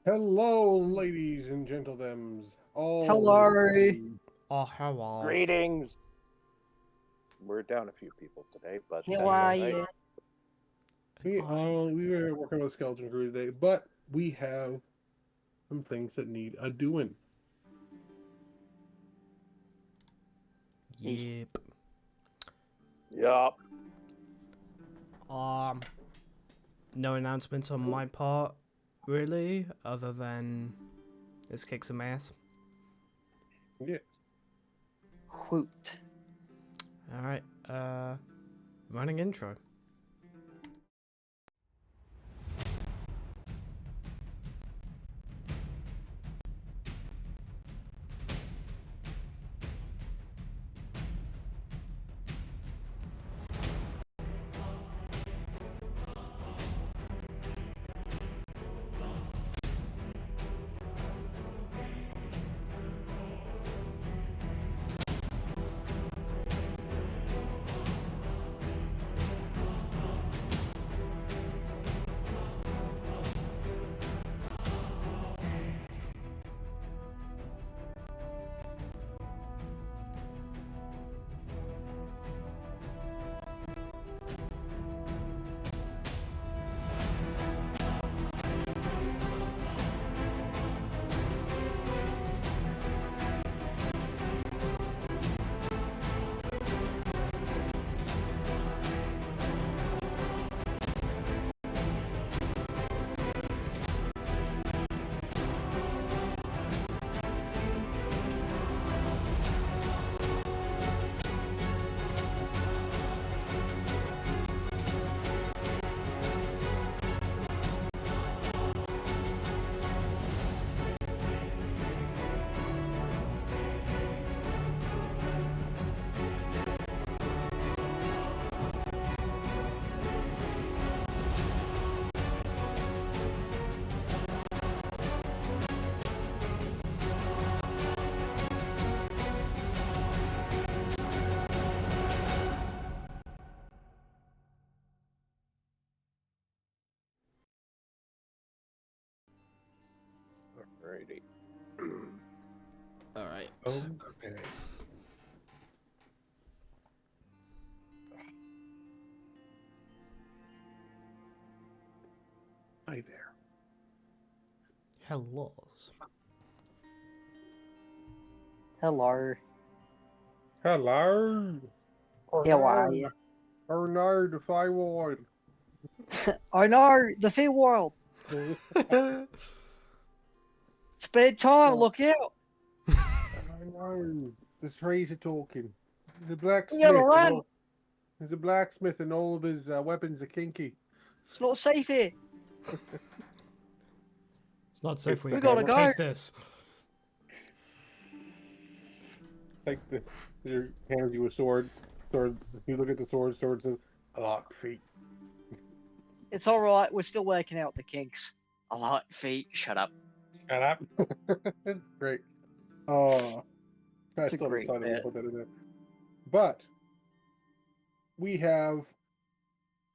Hello, ladies and gentlemen. Hello. Oh, hello. Greetings. We're down a few people today, but How that's are all right. you? We were working on a skeleton crew today, but we have some things that need a doing. Yep. Yup. No announcements on my part, really, other than let's kick some ass. Yeah. Woot. Alright, running intro. Alrighty. Alright. Okay. Hi there. Hello. Hello. Hello. How are you? Oh no, the Feywild. I know, the Feywild. It's bedtime, look out. I know. The trees are talking. The blacksmith. You gotta run. There's a blacksmith and all of his weapons are kinky. It's not safe here. It's not safe for you. We gotta go. Take this. Like he hands you a sword. Sword. You look at the sword. Sword says, "Lock feet." It's alright, we're still working out the kinks. I like feet, shut up. Shut up. Great. Oh, I It's a still great decided to bit. put that in there. But we have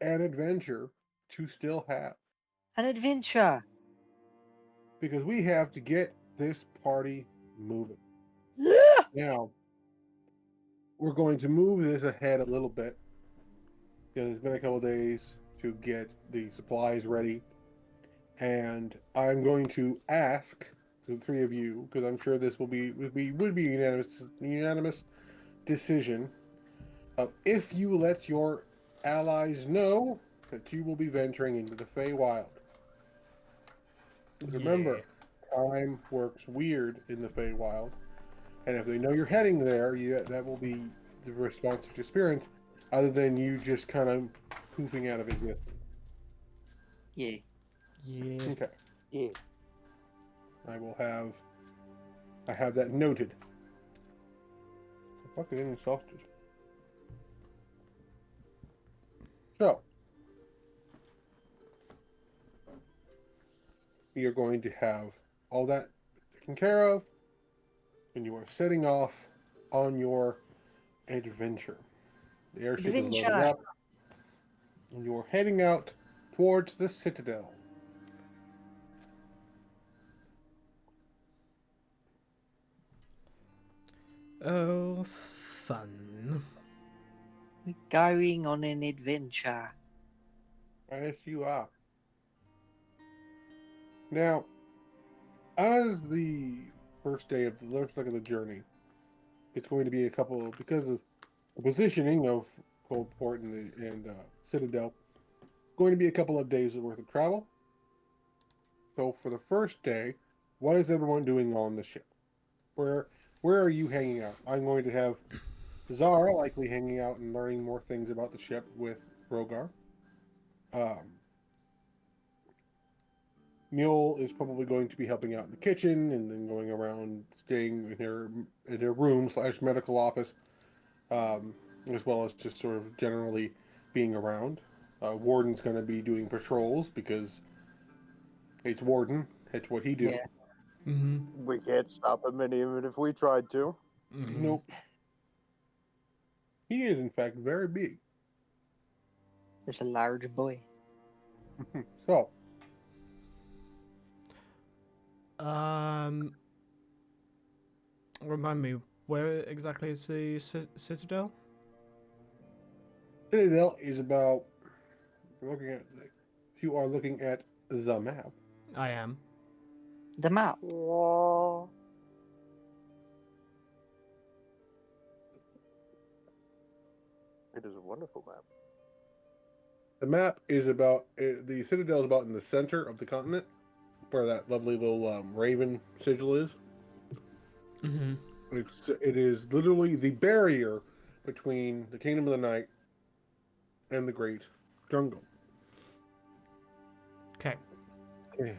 an adventure to still have An adventure. because we have to get this party moving. Yeah. Now, we're going to move this ahead a little bit because it's been a couple of days to get the supplies ready. And I'm going to ask the three of you, because I'm sure this would be a unanimous decision of if you let your allies know that you will be venturing into the Feywild. Remember, time works weird in the Feywild, and if they know you're heading there, that will be the response to your experience, other than you just kind of poofing out of existence. Yeah. Yeah. Okay, Yeah. I have that noted. Fuck it, any sausage. So, we are going to have all that taken care of, and you are setting off on your adventure. The airship is loaded Adventure. up, and you are heading out towards the Citadel. Oh, fun. We're going on an adventure. Yes, you are. Now, as the first day of the journey, it's going to be because of the positioning of Coldport and Citadel. going to be a couple of days worth of travel. So for the first day, what is everyone doing on the ship? Where where are you hanging out? I'm going to have Zara likely hanging out and learning more things about the ship with Rogar. Um, Mule is probably going to be helping out in the kitchen and then going around staying in her room / medical office, um, as well as just sort of generally being around. Warden's going to be doing patrols because it's Warden. It's what he do. Yeah. Mm-hmm. We can't stop him even if we tried to. Mm-hmm. Nope. He is in fact very big. It's a large boy. So Remind me, where exactly is the Citadel? Citadel is about. If you are looking at the map. I am. The map. Whoa. It is a wonderful map. The map is about the Citadel is about in the center of the continent, where that lovely little raven sigil is. Mm-hmm. It is literally the barrier between the Kingdom of the Night and the Great Jungle. Okay. Yeah.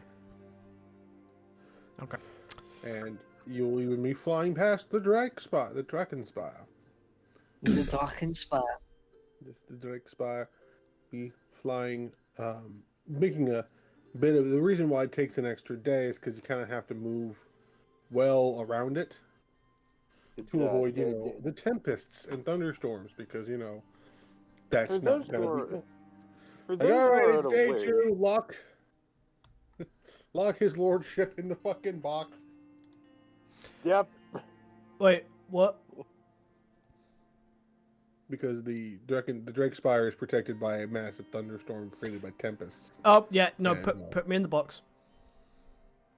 Okay. And you'll even be flying past the Draken Spire. The Darkened Spire. Just the Drake Spire. Be flying, making a bit of the reason why it takes an extra day is because you kind of have to move well around it to avoid, the tempests and thunderstorms because that's for not those gonna who be are, good. for Like, those all who right, are it's day unaware, 2. Lock his lordship in the fucking box. yep, Wait, what? Because the Drake Spire is protected by a massive thunderstorm created by tempests. Oh, yeah, no, And, put me in the box.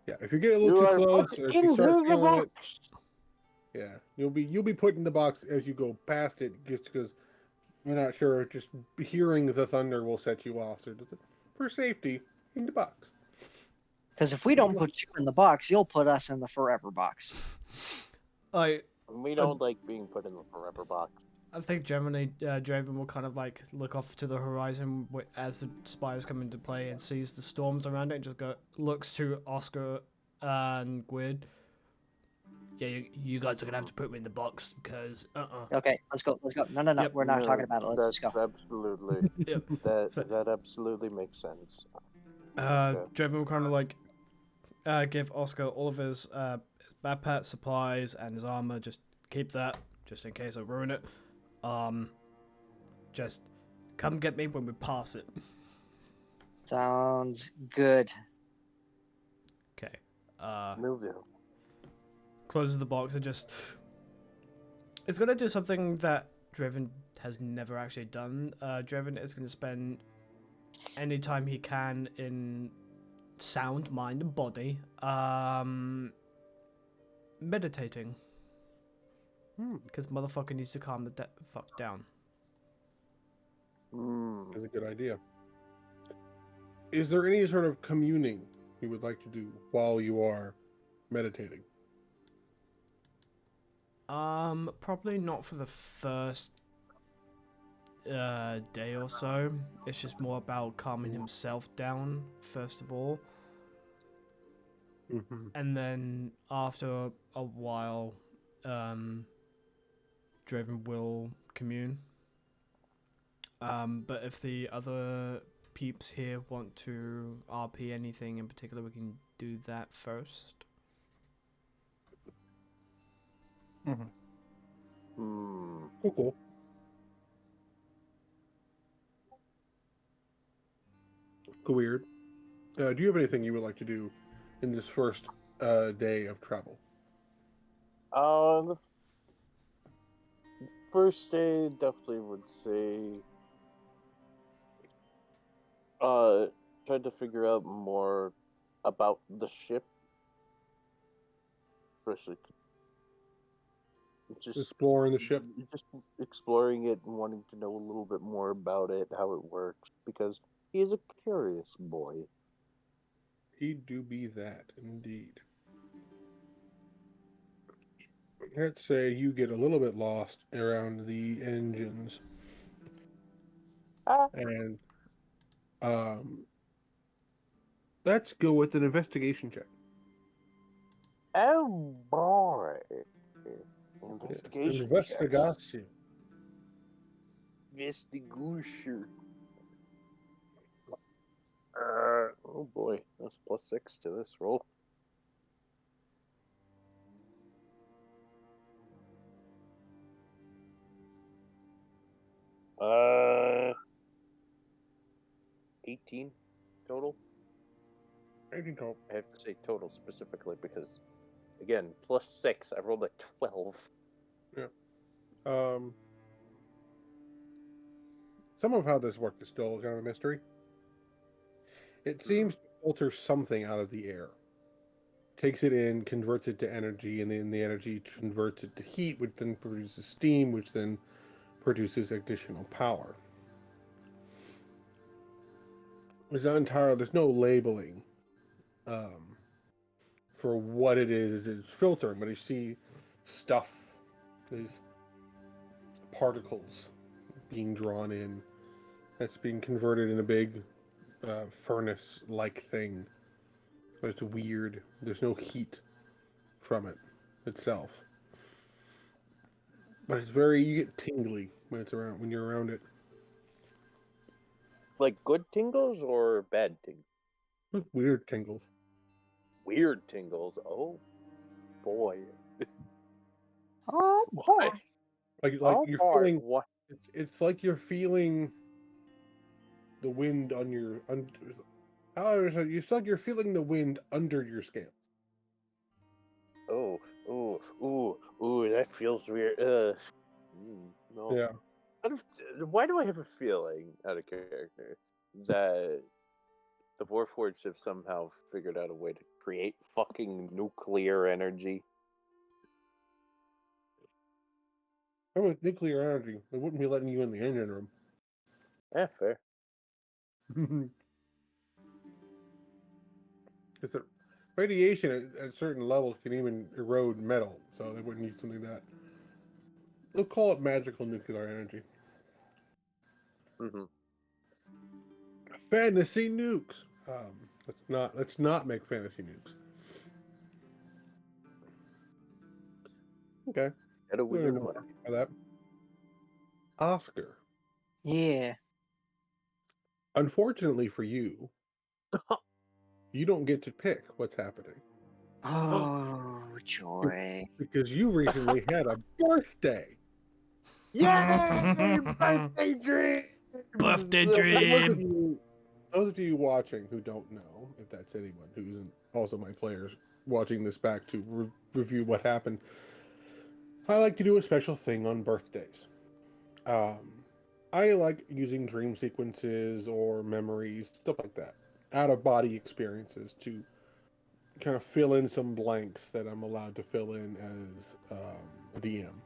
Yeah, if you get a little you too are close put or if you into start the feeling it, box. yeah, you'll be put in the box as you go past it, just because we're not sure. Just hearing the thunder will set you off. So just for safety, in the box. Because if we don't put you in the box, you'll put us in the forever box. I We don't like being put in the forever box. think generally Draven will kind of like look off to the horizon as the spires come into play and sees the storms around it and just looks to Oscar and Gwyd. Yeah, you guys are gonna have to put me in the box because Okay, let's go. Let's go. No, no, no. Yep. We're not talking about it. Let's That's go. absolutely Yep. that absolutely makes sense. Okay. Draven will kind of like give Oscar all of his backpack supplies and his armor. Just keep that, just in case I ruin it. Just come get me when we pass it. Sounds good. Okay. Will do. Closes the box and just. It's gonna do something that Draven has never actually done. Draven is gonna spend any time he can in sound, mind, and body, meditating. Because motherfucker needs to calm the fuck down. That's a good idea. Is there any sort of communing you would like to do while you are meditating? Probably not for the first day or so. It's just more about calming himself down first of all, and then after a while, Draven will commune. But if the other peeps here want to RP anything in particular, we can do that first. Cool. Weird. Do you have anything you would like to do in this first day of travel? The first day definitely would say try to figure out more about the ship. Especially just Exploring the ship. Just exploring it and wanting to know a little bit more about it, how it works, because He is a curious boy. He do be that, indeed. Let's say you get a little bit lost around the engines, Ah, and let's go with an investigation check. oh boy. Investigation checks. Investigation. Investigation. Oh boy, that's +6 to this roll. Uh, 18 total. 18 total. I have to say total specifically because, again, +6. I rolled a 12. Some of how this worked is still kind of a mystery. It seems to filter something out of the air. Takes it in, converts it to energy, and then the energy converts it to heat, which then produces steam, which then produces additional power. It's not entirely, there's no labeling for what it is. It's filtering, but you see stuff, these particles being drawn in, that's being converted in a big furnace-like thing. But it's weird. There's no heat from it itself. But it's very, you get tingly when you're around it. Like good tingles or bad tingles? Weird tingles. Weird tingles. Oh boy. Oh boy. Like Oh you're boy. feeling. What? It's like you're feeling the wind on your. However, it's like you're feeling the wind under your scale. Oh, that feels weird. No. Yeah. Why do I have a feeling, out of character, that the Warforged have somehow figured out a way to create fucking nuclear energy? How with nuclear energy, they wouldn't be letting you in the engine room. Yeah, fair. Because the radiation at certain levels can even erode metal, so they wouldn't need something like that. They'll call it magical nuclear energy. Mm-hmm. Fantasy nukes. Let's not make fantasy nukes. Okay. Get a wizard Know money. about that. Oscar. Yeah. Unfortunately for you, you don't get to pick what's happening. Oh joy. Because you recently had a birthday. Yay! Birthday dream! Birthday Those dream. of you watching who don't know, if that's anyone who isn't also my players watching this back to review what happened, I like to do a special thing on birthdays. I like using dream sequences or memories, stuff like that, out-of-body experiences to kind of fill in some blanks that I'm allowed to fill in as a DM.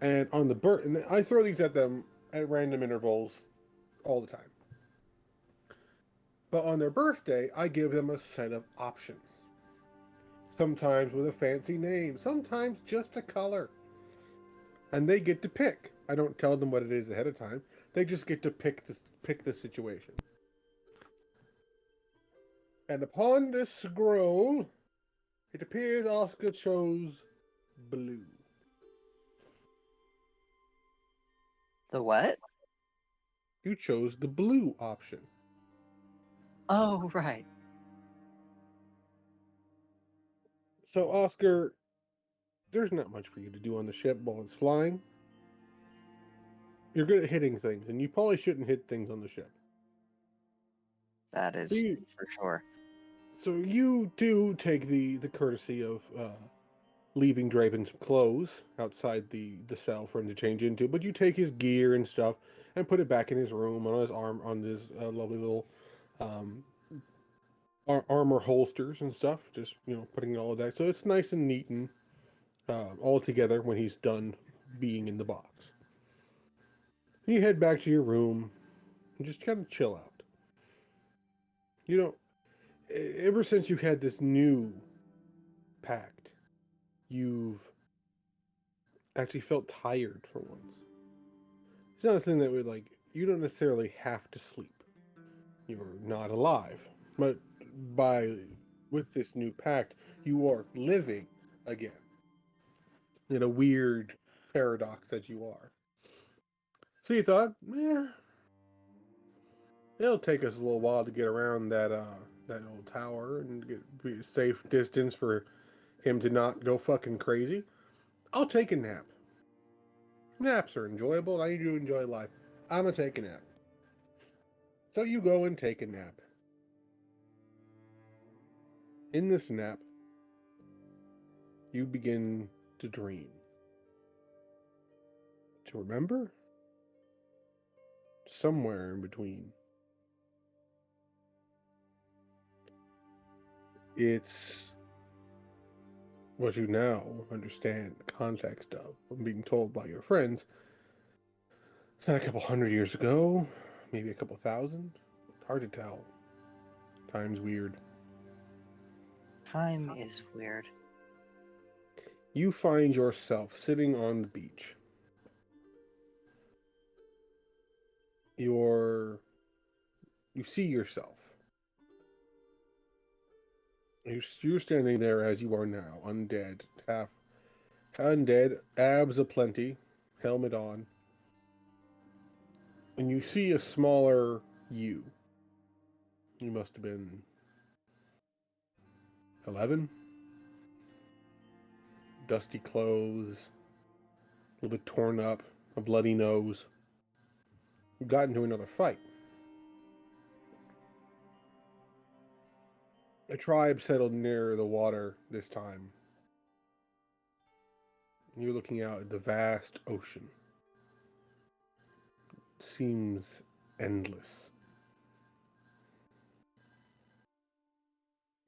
And on the and I throw these at them at random intervals all the time. But on their birthday, I give them a set of options. Sometimes with a fancy name, sometimes just a color. And they get to pick. I don't tell them what it is ahead of time. They just get to pick the situation. And upon this scroll, it appears Oscar chose blue. The what? You chose the blue option. Oh right. So, Oscar, there's not much for you to do on the ship while it's flying. You're good at hitting things, and you probably shouldn't hit things on the ship. That is for sure. So you do take the courtesy of leaving Draven some clothes outside the cell for him to change into, but you take his gear and stuff and put it back in his room on his lovely little armor holsters and stuff. Just putting all of that, so it's nice and neat and all together when he's done being in the box. You head back to your room and just kind of chill out. You know, ever since you had this new pact, you've actually felt tired for once. It's not a thing that would like, you don't necessarily have to sleep. You're not alive. But with this new pact, you are living again. In a weird paradox that you are. So you thought, it'll take us a little while to get around that old tower and be a safe distance for him to not go fucking crazy. I'll take a nap. Naps are enjoyable. I need to enjoy life. I'm gonna take a nap. So you go and take a nap. In this nap, you begin to dream. To remember? Somewhere in between. It's what you now understand the context of from being told by your friends. It's not a couple hundred years ago, maybe a couple thousand. Hard to tell. Time's weird. Time is weird. You find yourself sitting on the beach. You see yourself. You're standing there as you are now, undead, half undead, abs aplenty, helmet on. And you see a smaller you. You must have been 11. Dusty clothes, a little bit torn up, a bloody nose. You got into another fight. A tribe settled near the water this time. You're looking out at the vast ocean. It seems endless.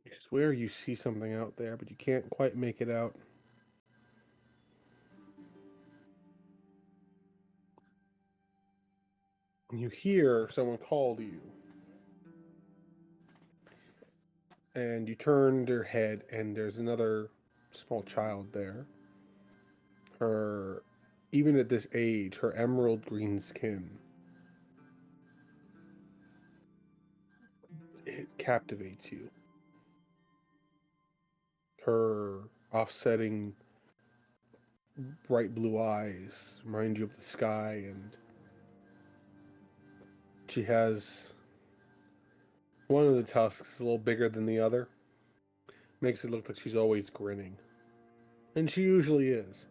You swear you see something out there, but you can't quite make it out. You hear someone call to you. And you turn your head, and there's another small child there. Even at this age, her emerald green skin, it captivates you. Her offsetting bright blue eyes remind you of the sky, and she has one of the tusks a little bigger than the other. Makes it look like she's always grinning. And she usually is.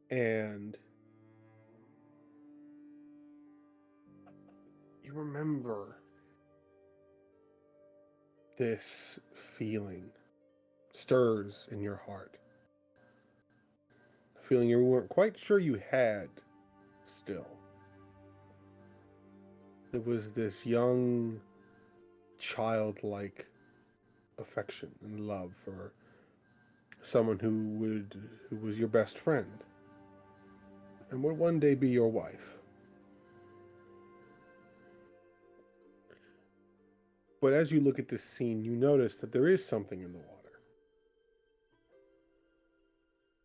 And you remember this feeling stirs in your heart. A feeling you weren't quite sure you had still. It was this young, childlike affection and love for someone who was your best friend and would one day be your wife. But as you look at this scene, you notice that there is something in the water.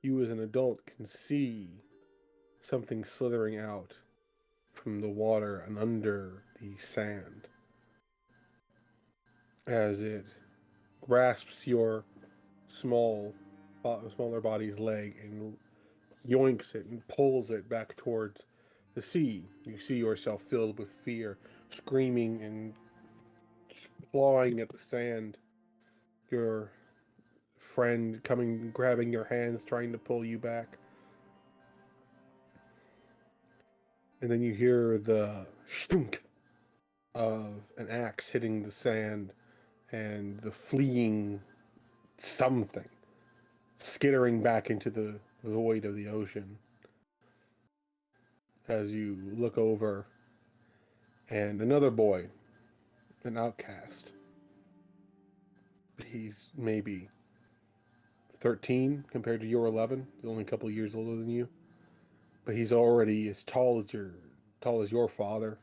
You as an adult can see something slithering out from the water and under the sand as it grasps your smaller body's leg and yoinks it and pulls it back towards the sea. You see yourself filled with fear, screaming and clawing at the sand. Your friend coming, grabbing your hands, trying to pull you back. And then you hear the stunk of an axe hitting the sand and the fleeing something skittering back into the void of the ocean. As you look over, and another boy, an outcast. He's maybe 13 compared to your 11. He's only a couple of years older than you. But he's already as tall as your father,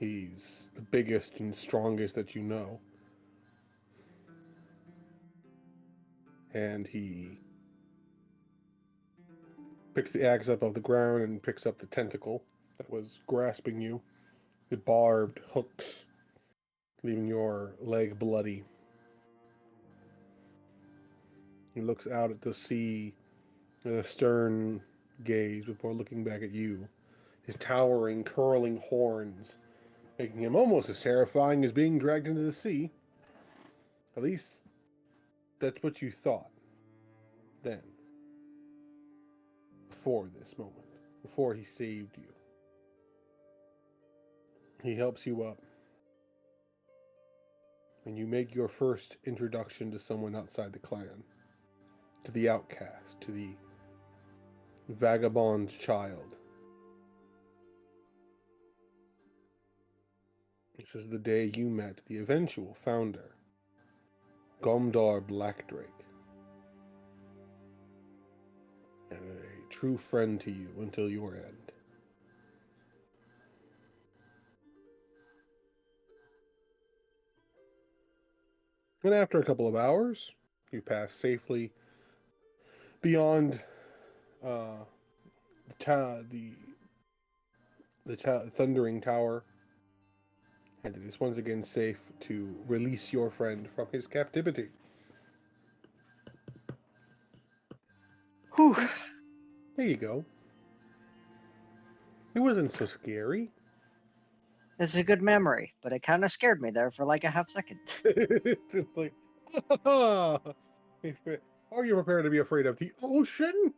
He's the biggest and strongest that you know. And he picks the axe up off the ground and picks up the tentacle that was grasping you. The barbed hooks, leaving your leg bloody. He looks out at the sea with a stern gaze before looking back at you. His towering, curling horns making him almost as terrifying as being dragged into the sea. At least, that's what you thought then. Before this moment. Before he saved you. He helps you up. And you make your first introduction to someone outside the clan. To the outcast. To the vagabond child. This is the day you met the eventual founder, Gomdar Blackdrake. And a true friend to you until your end. And after a couple of hours, you pass safely beyond the thundering tower, and it is once again safe to release your friend from his captivity. Whew. There you go. It wasn't so scary. It's a good memory, but it kind of scared me there for like a half second. It's like, are you prepared to be afraid of the ocean?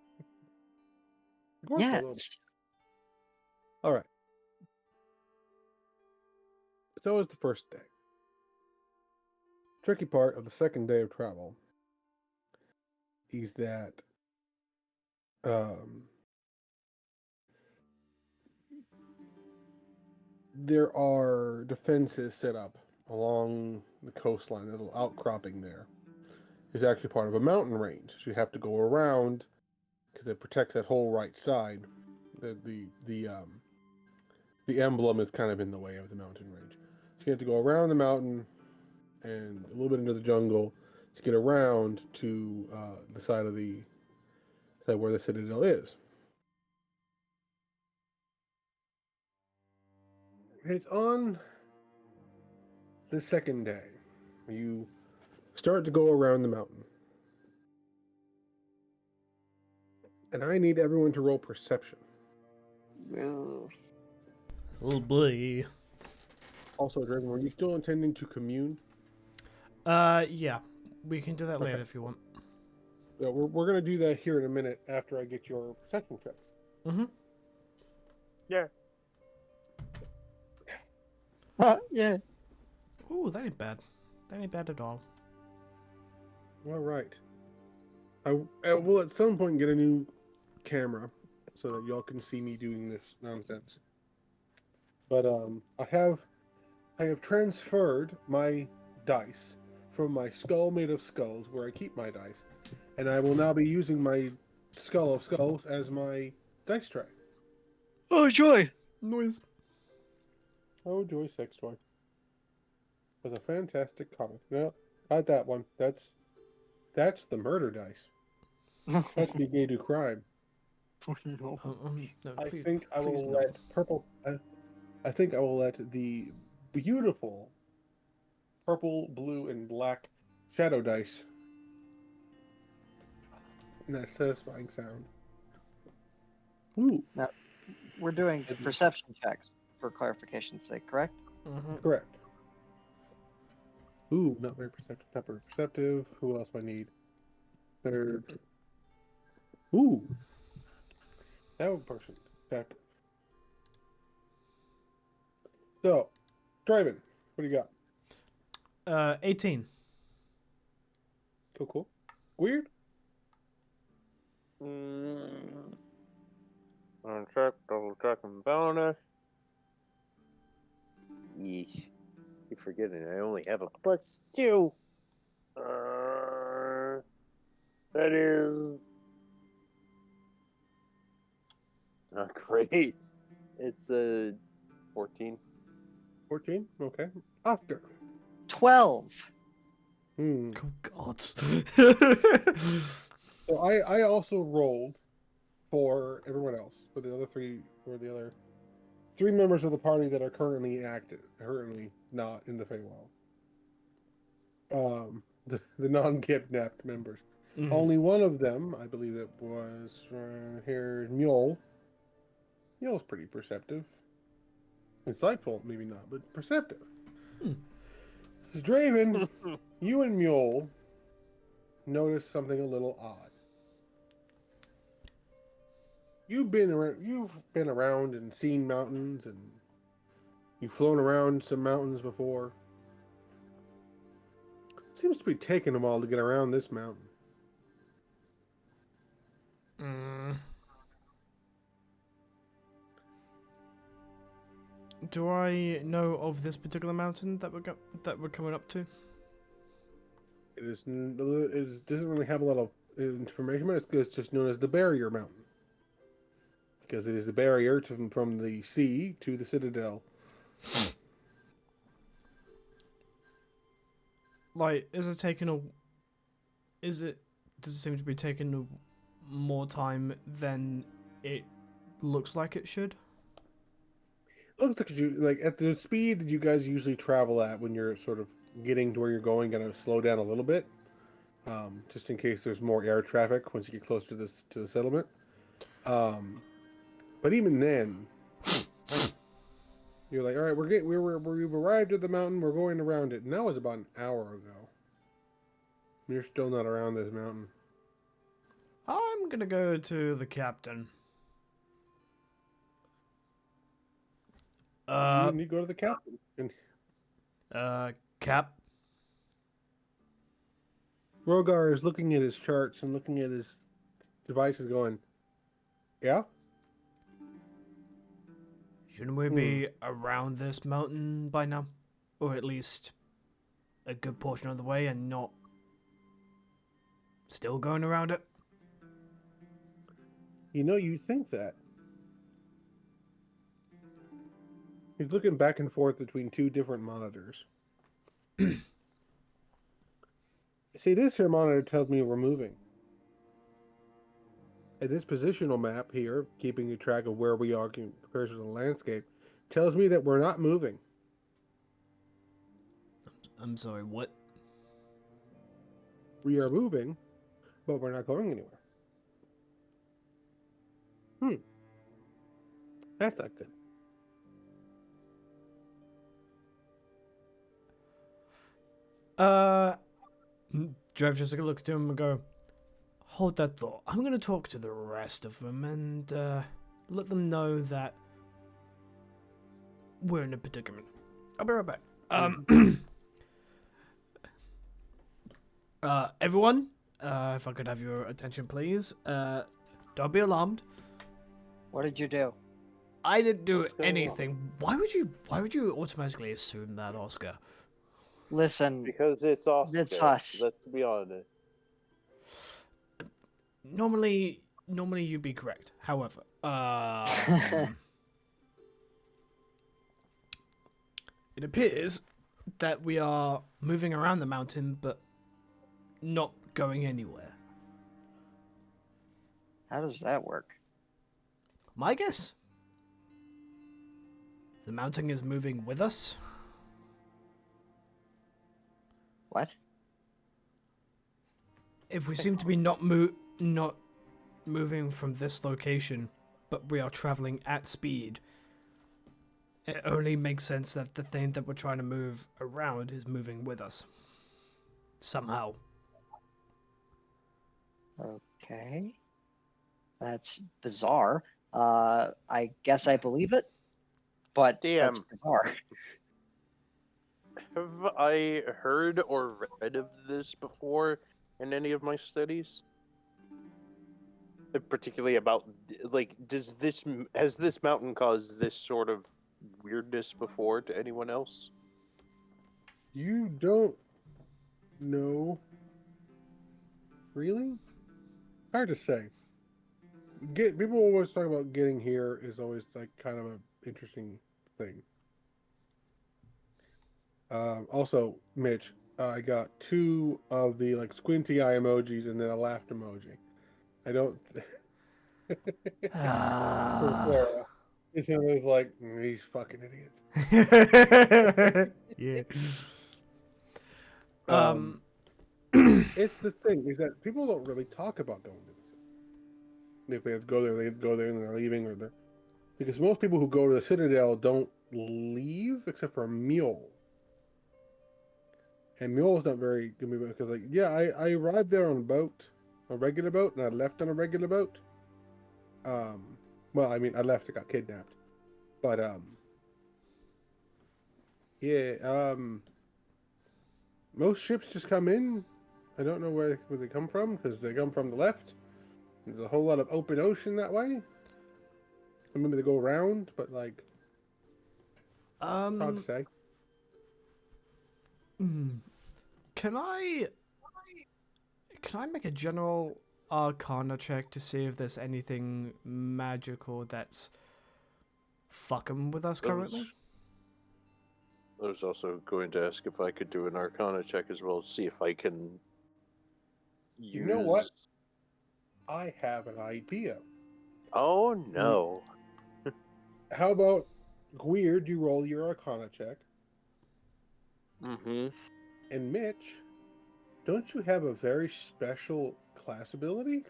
Of course I will. Yes. All right. So is the first day. Tricky part of the second day of travel is that there are defenses set up along the coastline. That little outcropping there is actually part of a mountain range. So you have to go around because it protects that whole right side. The emblem is kind of in the way of the mountain range. So you have to go around the mountain and a little bit into the jungle to get around to the side where the citadel is. It's on the second day. You start to go around the mountain. And I need everyone to roll perception. Ugh. Oh boy. Also, Dragon, were you still intending to commune? Yeah. We can do that later Okay. if you want. Yeah, we're going to do that here in a minute after I get your perception checks. Mm-hmm. Yeah. Yeah. Ooh, that ain't bad. That ain't bad at all. All right. I will at some point get a new camera so that y'all can see me doing this nonsense. But I have transferred my dice from my skull made of skulls, where I keep my dice, and I will now be using my skull of skulls as my dice tray. Oh, joy. Noise. Oh, Joy Sex Toy. It was a fantastic comic. No, not that one. That's the murder dice. That's the gay do crime. No, I please, think I please will no. let purple. I think I will let the beautiful purple, blue, and black shadow dice. And that satisfying sound. Ooh, Now, we're doing perception checks for clarification's sake, correct? Mm-hmm. correct. Ooh, not very perceptive. Not very perceptive. Who else do I need? Third. Ooh. That person. Perceptive. So, Draven, what do you got? 18. Cool. Weird? Uncheck, double check, and bonus. Yeesh. Keep forgetting I only have a +2. That is not great. It's a 14. 14? Okay. Oscar. 12. Hmm. Oh God. So I also rolled for everyone else, for the other three members of the party that are currently not in the Feywild. The non-kidnapped members. Mhm. Only one of them, I believe it was here, Mule. Mule's pretty perceptive. Insightful, maybe not, but perceptive. Hmm. So Draven, you and Mule notice something a little odd. You've been around and seen mountains, and you've flown around some mountains before. It seems to be taking a while to get around this mountain. Mm. Do I know of this particular mountain that we're coming up to? It doesn't really have a lot of information, but it's just known as the Barrier Mountain because it is the barrier from the sea to the Citadel. Like, does it seem to be taking more time than it looks like it should? Looks like at the speed that you guys usually travel at when you're sort of getting to where you're going, gonna slow down a little bit, just in case there's more air traffic once you get close to the settlement. But even then, you're like, all right, we've arrived at the mountain, we're going around it, and that was about an hour ago. You're still not around this mountain. I'm gonna go to the captain. You go to the captain. And Cap. Rogar is looking at his charts and looking at his devices going, yeah? Shouldn't we be around this mountain by now? Or at least a good portion of the way and not still going around it? You think that. He's looking back and forth between two different monitors. See, this here monitor tells me we're moving. And this positional map here, keeping a track of where we are in comparison to the landscape, tells me that we're not moving. I'm sorry, what? We are moving, but we're not going anywhere. That's not good. Drev just look at him and go, hold that thought. I'm going to talk to the rest of them and let them know that we're in a predicament. I'll be right back. Everyone, if I could have your attention, please. Don't be alarmed. What did you do? I didn't do What's going anything. Why would you automatically assume that, Oscar? Listen, Because it's Oscar. It's us. Let's be honest. Normally you'd be correct. However, it appears that we are moving around the mountain, but not going anywhere. how does that work? My guess? The mountain is moving with us? What? If we seem to be not moving from this location, but we are traveling at speed, it only makes sense that the thing that we're trying to move around is moving with us. Somehow. Okay. That's bizarre. I guess I believe it, but that's Damn. bizarre. Have I heard or read of this before in any of my studies? Particularly about, like, has this mountain caused this sort of weirdness before to anyone else? You don't know. Really? Hard to say. People always talk about getting here is always like kind of an interesting thing. Also, Mitch, I got 2 of the like squinty eye emojis and then a laughed emoji. I don't. For Clara. It's one of those like these fucking idiots. Yeah. It's the thing is that people don't really talk about going to the city. If they have to go there, they go there and they're leaving, or they're because most people who go to the Citadel don't leave except for Mule. And Mule's not very good because like yeah, I arrived there on a regular boat, and I left on a regular boat. Well, I mean I left, I got kidnapped. But yeah, most ships just come in. I don't know where they come from because they come from the left. There's a whole lot of open ocean that way. Or maybe they go around, but like hard to say. Can I make a general Arcana check to see if there's anything magical that's fucking with us currently? I was also going to ask if I could do an Arcana check as well, see if I can use... You know what? I have an idea. Oh, no. How about Weird, you roll your Arcana check. Mm-hmm. And Mitch, don't you have a very special class ability?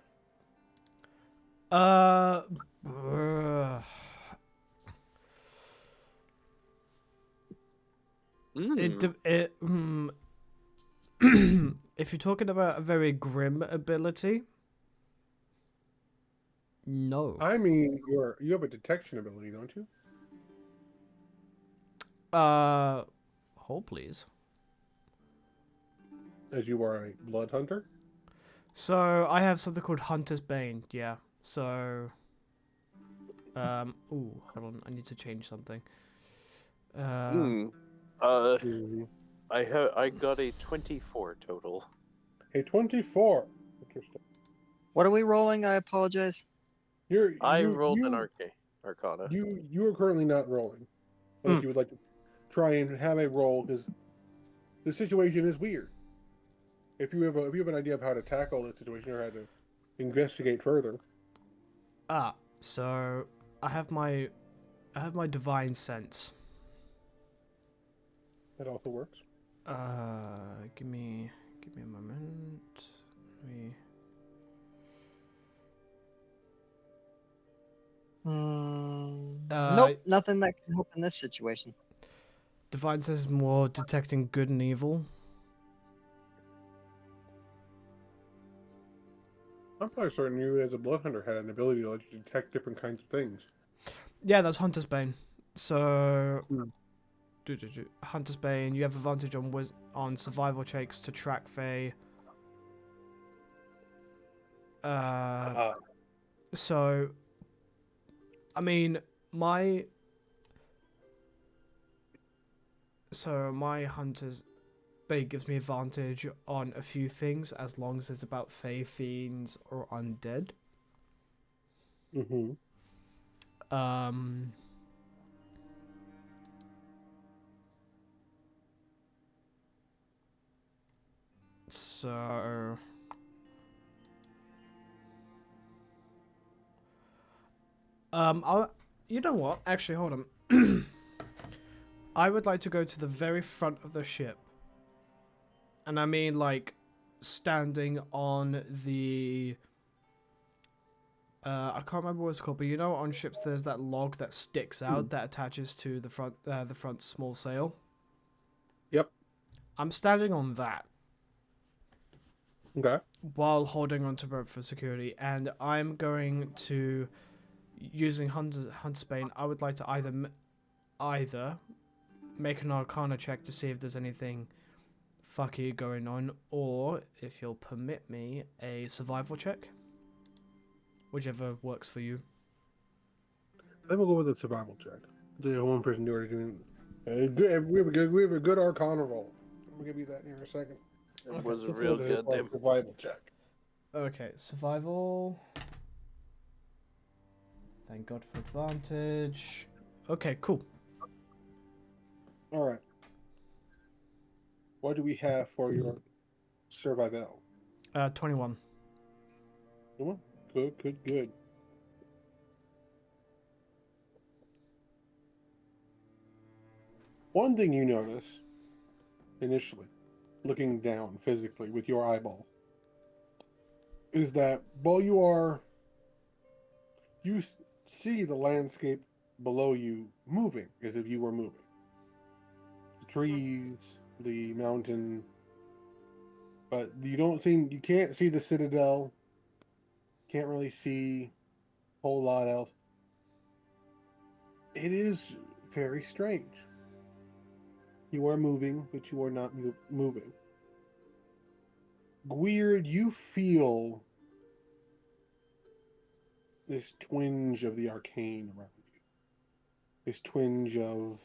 If you're talking about a very grim ability, no. I mean, you have a detection ability, don't you? Hold please. As you are a blood hunter? So I have something called Hunter's Bane, yeah. So ooh, hold on, I need to change something. I got a 24 total. A 24. Interesting. What are we rolling? I apologize. I rolled an Arcana. You are currently not rolling. Unless you would like to try and have a roll, because the situation is weird. If you have an idea of how to tackle the situation or how to investigate further. So I have my divine sense. That also works. Give me a moment. Nope, nothing that can help in this situation. Divine sense is more detecting good and evil. I'm probably certain you, as a blood hunter, had an ability to let you detect different kinds of things. Yeah, that's Hunter's Bane. So, Hunter's Bane, you have advantage on survival checks to track Fae. So, I mean, my Hunter's Bane gives me advantage on a few things as long as it's about Fae, fiends, or undead. Mm-hmm. So you know what? Actually, hold on. I would like to go to the very front of the ship. And I mean, like, standing on the... I can't remember what it's called, but you know on ships there's that log that sticks out that attaches to the front small sail? Yep. I'm standing on that. Okay. While holding onto rope for security, and I'm going to... Using Hunter's Bane, I would like to either make an Arcana check to see if there's anything fucky going on, or, if you'll permit me, a survival check. Whichever works for you. Then we'll go with a survival check. The one person doing good. We have a good Arcana roll. I'm gonna give you that in a second. It was a real goddamn survival check. Okay, survival. Thank God for advantage. Okay, cool. All right. What do we have for your survival? 21. Good. One thing you notice initially, looking down physically with your eyeball, is that while you see the landscape below you moving as if you were moving. The trees, the mountain, but you can't see the citadel, can't really see a whole lot else. It is very strange. You are moving, but you are not moving. Weird, you feel this twinge of the arcane around you. This twinge of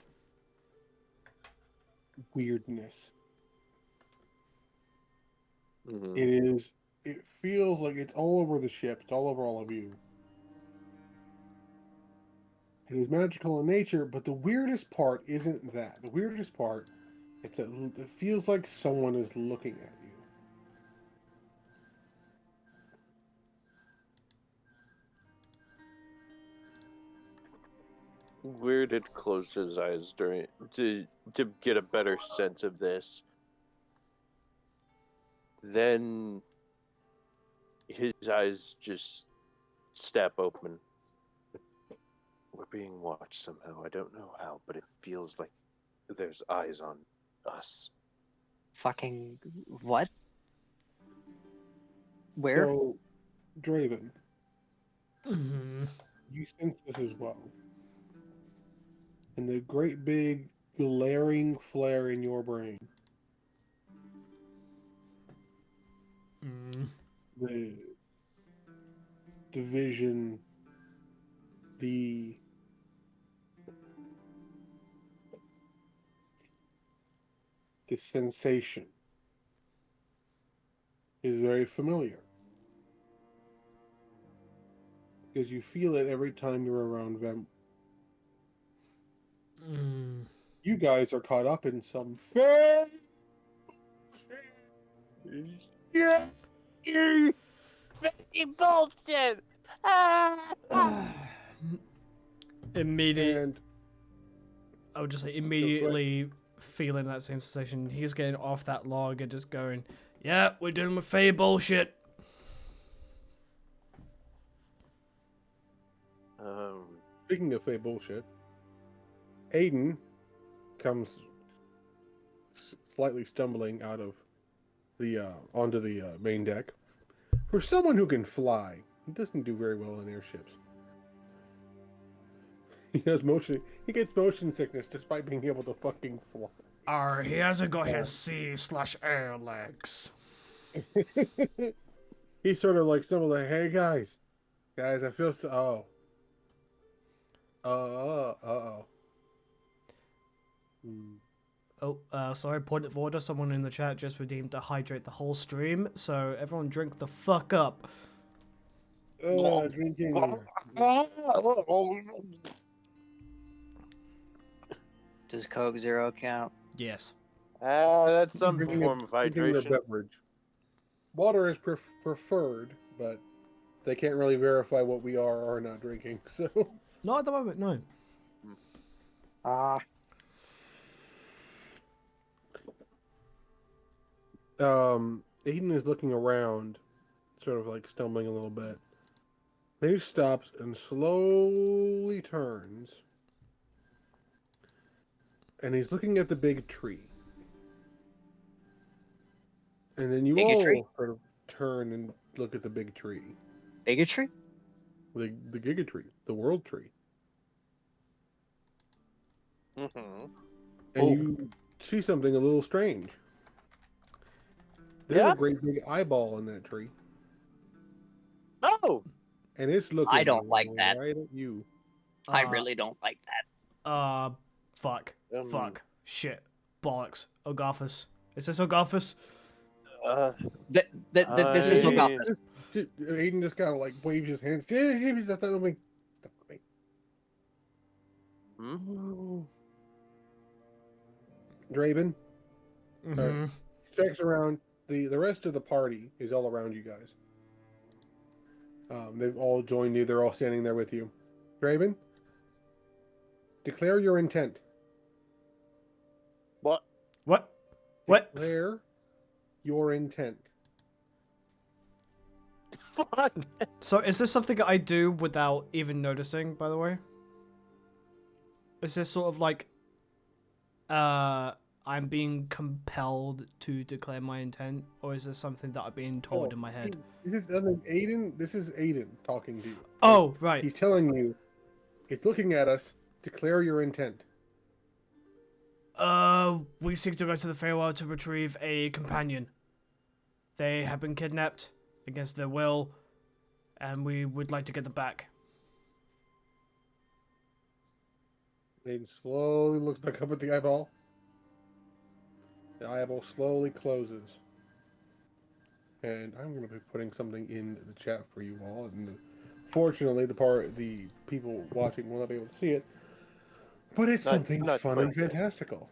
weirdness. Mm-hmm. It feels like it's all over the ship, it's all over all of you. It is magical in nature, but the weirdest part isn't that. The weirdest part is that it feels like someone is looking at you. Weird had closed his eyes to get a better sense of this. Then his eyes just snap open. We're being watched somehow. I don't know how, but it feels like there's eyes on us. Fucking what? Where? So, Draven, Mm-hmm. you sense this as well. And the great big glaring flare in your brain, Mm. the vision, the sensation is very familiar. Because you feel it every time you're around them. Mm. You guys are caught up in some fair. Yeah, you fucking bullshit. Immediate. And I would just say immediately feeling that same sensation. He's getting off that log and just going, "Yeah, we're dealing with Fae bullshit." speaking of fake bullshit, Aiden comes slightly stumbling out of the onto the main deck. For someone who can fly, he doesn't do very well in airships. He gets motion sickness despite being able to fucking fly. He hasn't got his C/air legs. He sort of like stumbled like, "Hey guys, I feel so. Oh. Oh, sorry, point of order. Someone in the chat just redeemed to hydrate the whole stream, so everyone drink the fuck up. Drinking. Does Coke Zero count? Yes. That's some Drinking form of drinking the hydration. beverage. Water is preferred, but they can't really verify what we are or are not drinking. So Not at the moment, no. Aiden is looking around, sort of like stumbling a little bit. Then he stops and slowly turns. And he's looking at the big tree. And then you Bigger all tree? sort of turn and look at the big tree. Bigotry? The giga tree. The world tree. Mm-hmm. And you see something a little strange. There's a great big eyeball in that tree. Oh! And it's looking I don't like that. right at you. I really don't like that. Fuck. Fuck. Shit. Bollocks. Ogophus. Is this Ogophus? This is Ogophus. Aiden just kind of like waves his hands. Stop me. Hmm? Draven, Mm-hmm. Checks around. The rest of the party is all around you guys. They've all joined you. They're all standing there with you. Draven, declare your intent. What? What? What? Declare your intent. Fuck. So is this something I do without even noticing, by the way? Is this sort of like, I'm being compelled to declare my intent, or is this something that I'm being told in my head? This is Aiden. This is Aiden talking to you. Oh, right. He's telling you. He's looking at us. Declare your intent. We seek to go to the Feywild to retrieve a companion. They have been kidnapped against their will, and we would like to get them back. Aiden slowly looks back up at the eyeball. The eyeball slowly closes. And I'm going to be putting something in the chat for you all. And fortunately, the people watching will not be able to see it. But it's something fun and fantastical.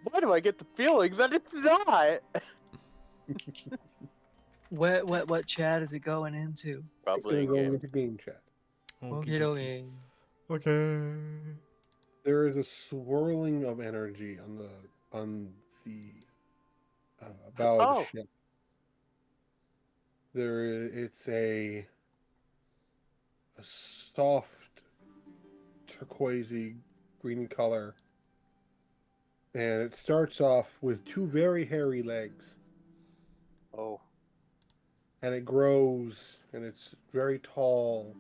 Why do I get the feeling that it's not? What chat is it going into? It's Probably going to a go game. into game chat. Okay. Okay. There is a swirling of energy on the bow of the ship. It's a soft turquoisey green color, and it starts off with two very hairy legs, Oh. and it grows, and it's very tall,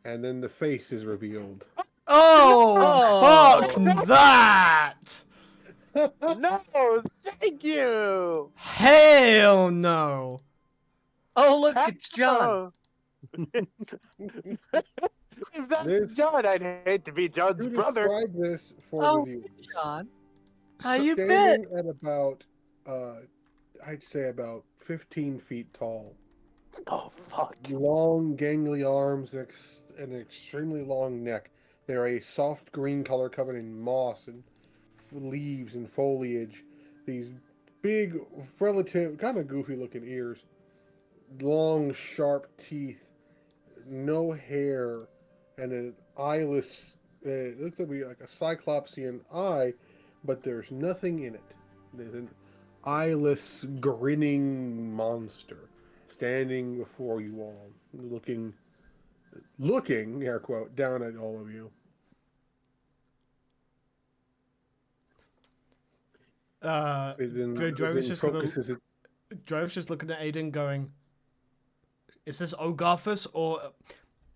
and then the face is revealed. Oh, fuck Oh. that! No, thank you. Hell no! Oh, look, it's John. If that's This- John, I'd hate to be John's To brother. describe this for Oh, the viewers, John. How you standing been? at about, I'd say about 15 feet tall. Oh, fuck. Long, gangly arms and an extremely long neck. They're a soft green color covered in moss and leaves and foliage. These big, relative, kind of goofy looking ears. Long, sharp teeth. No hair. And an eyeless, it looks to be like a cyclopsian eye, but there's nothing in it. There's an eyeless, grinning monster standing before you all, looking, air quote, down at all of you. Drove's just gonna... Drove's just looking at Aiden going, is this Ogarthus, or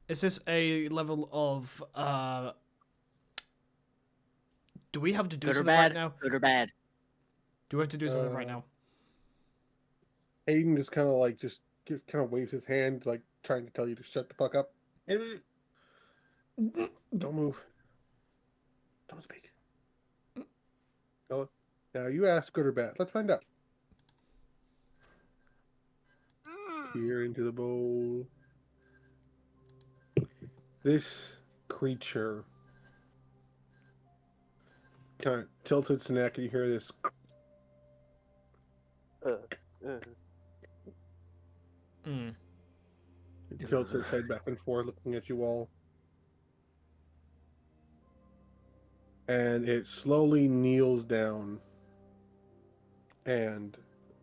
is this a level of, do we have to do Good or something right bad? now? Good or bad? Do we have to do something right now? Aiden just kind of like, just kind of waves his hand, like trying to tell you to shut the fuck up. Don't move. Don't speak. Now you ask good or bad. Let's find out. Peer into the bowl. This creature kind of tilts its neck, and you hear this. It tilts its head back and forth, looking at you all. And it slowly kneels down. And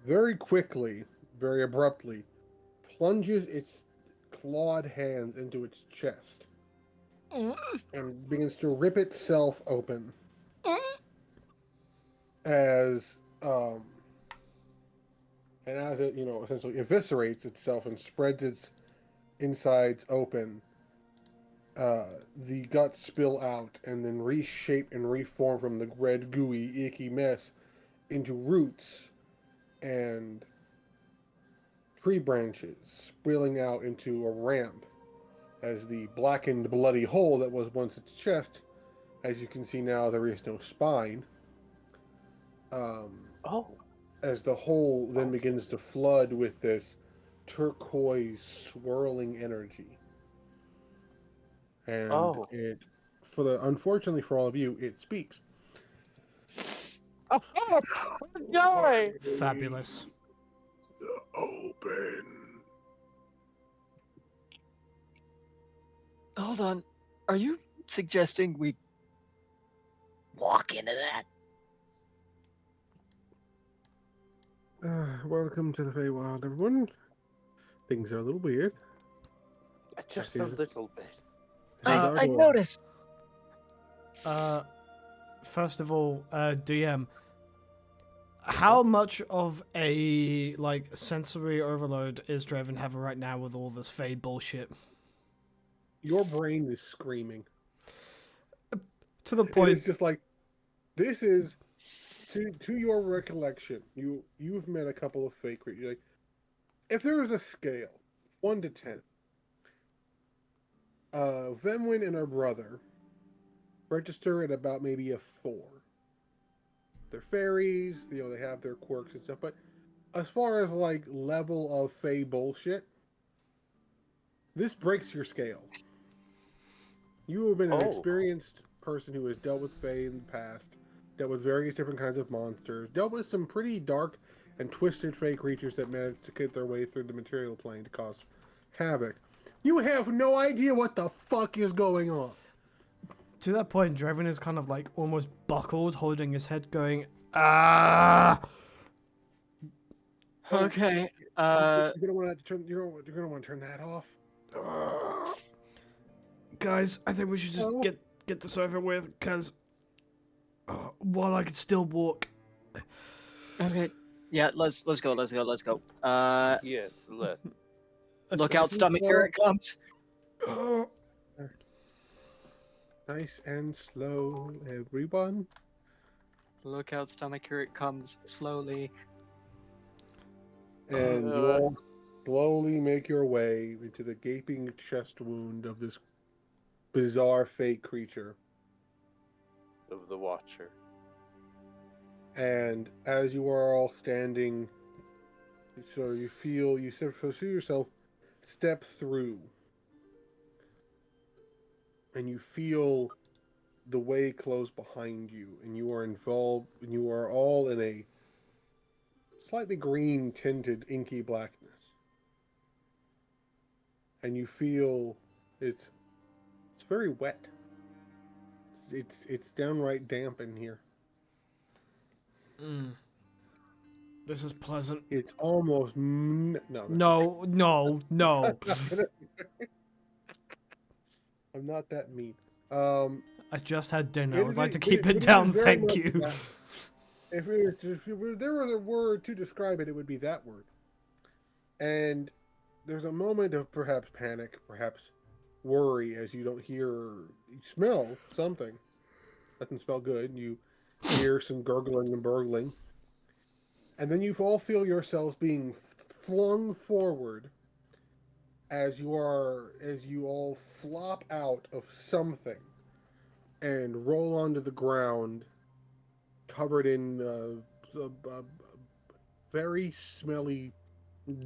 very quickly, very abruptly, plunges its clawed hands into its chest. And begins to rip itself open. As it, essentially eviscerates itself and spreads its insides open, the guts spill out and then reshape and reform from the red, gooey, icky mess into roots and tree branches, spilling out into a ramp as the blackened, bloody hole that was once its chest, as you can see now, there is no spine. As the hole then begins to flood with this turquoise swirling energy. And unfortunately for all of you, it speaks. Die! Fabulous. Open. Hold on. Are you suggesting we walk into that? Welcome to the Feywild, everyone. Things are a little weird. Just This a is- little bit. This is our I door. noticed. First of all, DM, how much of a like sensory overload is Draven having right now with all this Fey bullshit? Your brain is screaming. To the It's point. just like, this is, to your recollection, you've met a couple of fake creatures. Like, if there was a scale, 1 to 10, Venwyn and her brother register at about maybe a 4. They're fairies, they have their quirks and stuff, but as far as like level of Fey bullshit, this breaks your scale. You have been an Oh. experienced person who has dealt with Fey in the past, dealt with various different kinds of monsters, dealt with some pretty dark and twisted Fey creatures that managed to get their way through the material plane to cause havoc. You have no idea what the fuck is going on. To that point, Draven is kind of like almost buckled, holding his head, going, ah. Okay. You're gonna want to turn. You're gonna want to turn that off. Guys, I think we should just Oh. get this over with, because while I can still walk. Okay. Yeah, let's go. Yes, let. Look out, stomach, here it comes. Nice and slow, everyone. Look out, stomach, here it comes. Slowly. And you all slowly make your way into the gaping chest wound of this bizarre fake creature. Of the Watcher. And as you are all standing, so you feel yourself step through, and you feel the way close behind you, and you are involved, and you are all in a slightly green tinted inky blackness, and you feel it's very wet. It's downright damp in here. This is pleasant. It's almost no. No. I'm not that mean. I just had dinner. I It would is- like to it- keep it it is down, very thank much you. that. If there was a word to describe it, it would be that word. And there's a moment of perhaps panic, perhaps worry, as you you smell something. Doesn't smell good. You hear some gurgling and burgling. And then you all feel yourselves being flung forward as you all flop out of something and roll onto the ground, covered in very smelly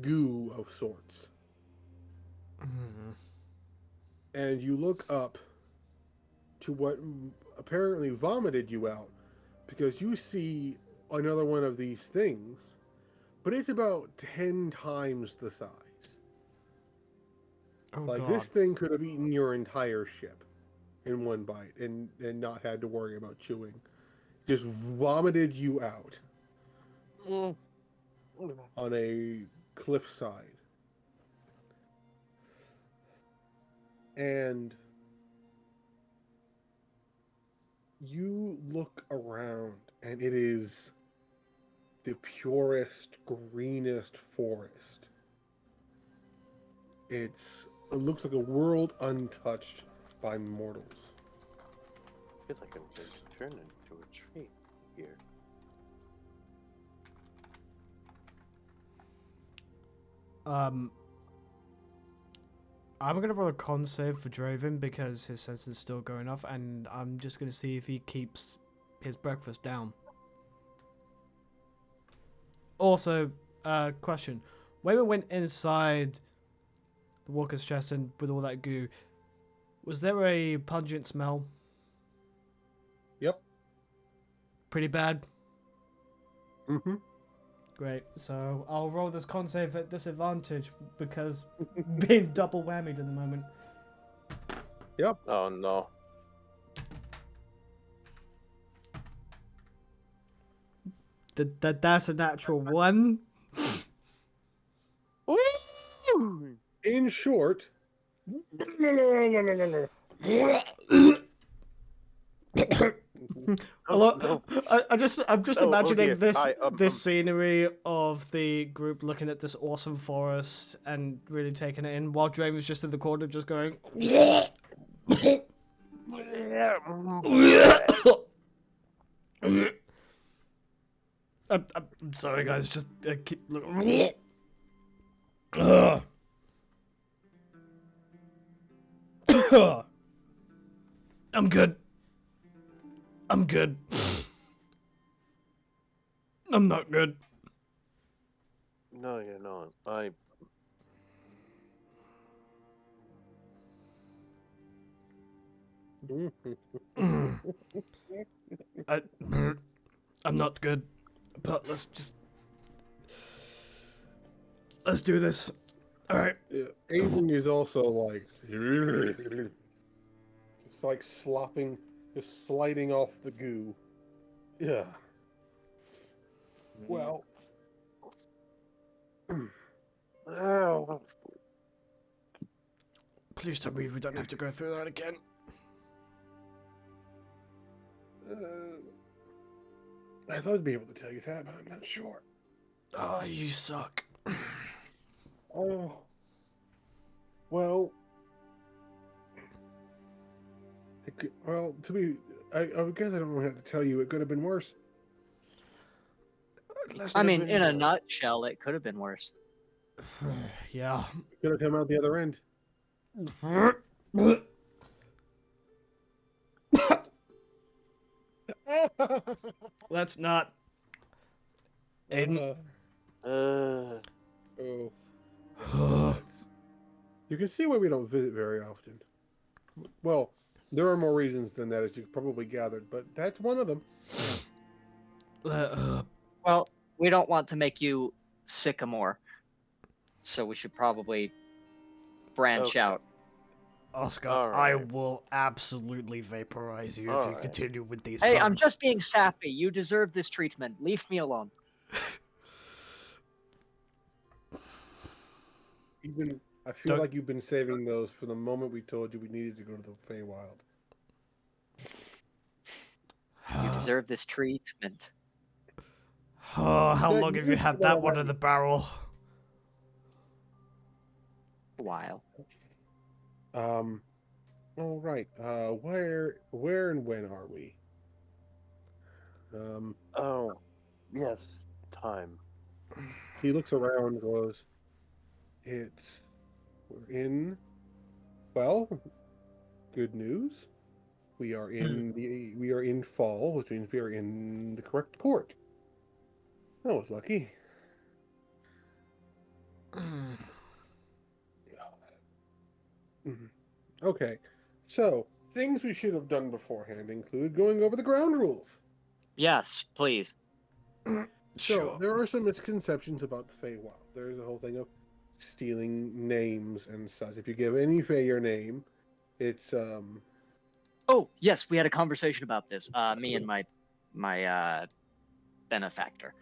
goo of sorts. And you look up to what apparently vomited you out, because you see another one of these things, but it's about 10 times the size. Oh, Like, God. this thing could have eaten your entire ship in one bite and not had to worry about chewing. Just vomited you out on a cliffside. And you look around, and it is the purest, greenest forest. It looks like a world untouched by mortals. I feel like I'm going to turn into a tree here. I'm gonna roll a con save for Draven because his sense is still going off, and I'm just gonna see if he keeps his breakfast down. Also, question: when we went inside the walker's chest and with all that goo, was there a pungent smell? Yep. Pretty bad. Mm-hmm. Great. So I'll roll this con save at disadvantage because being double whammied at the moment. Oh no. That's a natural 1. In short, Hello. I'm just Oh, imagining okay. this scenery of the group looking at this awesome forest and really taking it in, while Draven was just in the corner, just going. I'm sorry, guys. Just keep looking. I'm good. I'm good. I'm not good. No, you're not. I'm not good. But let's do this. All right. yeah, Aiden is also like, it's like slopping, just sliding off the goo. Yeah. Well, Please tell me we don't have to go through that again. I thought I'd be able to tell you that, but I'm not sure. Oh, you suck. Oh, well, I guess I don't really have to tell you. It could have been worse. I mean, in a nutshell, it could have been worse. Yeah. It could have come out the other end. Let's not. Aiden. Oh. You can see why we don't visit very often. Well, there are more reasons than that, as you probably gathered, but that's one of them. Well, we don't want to make you sycamore, so we should probably branch Okay. out. Oscar, All I right. will absolutely vaporize you if All you right. continue with these Hey, I'm puns. just being sappy. You deserve this treatment. Leave me alone. I feel Don't- like you've been saving those for the moment we told you we needed to go to the Feywild. You deserve this treatment. Oh, how Yeah, long you have you used had to that know one that- in the barrel? A while. All right. Where and when are we? Oh, yes. Time. He looks around and goes, well, good news. We are in fall, which means we are in the correct court. I was lucky. Okay. So, things we should have done beforehand include going over the ground rules. Yes, please. So, there are some misconceptions about the Feywild. There's a whole thing of stealing names and such. If you give any Fey your name, it's Oh, yes, we had a conversation about this. Me and my benefactor.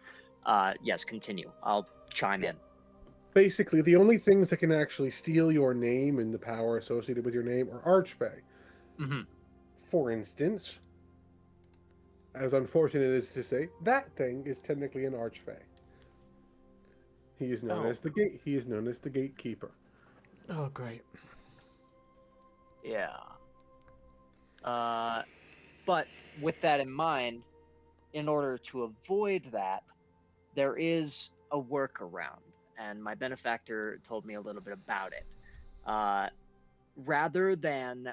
Yes, continue. I'll chime in. basically the only things that can actually steal your name and the power associated with your name are Archfey. Mm-hmm. For instance, as unfortunate as to say, that thing is technically an Archfey. He is known as the gate. He is known as the gatekeeper. Oh, great. Yeah. But with that in mind, in order to avoid that, there is a workaround, and my benefactor told me a little bit about it. Rather than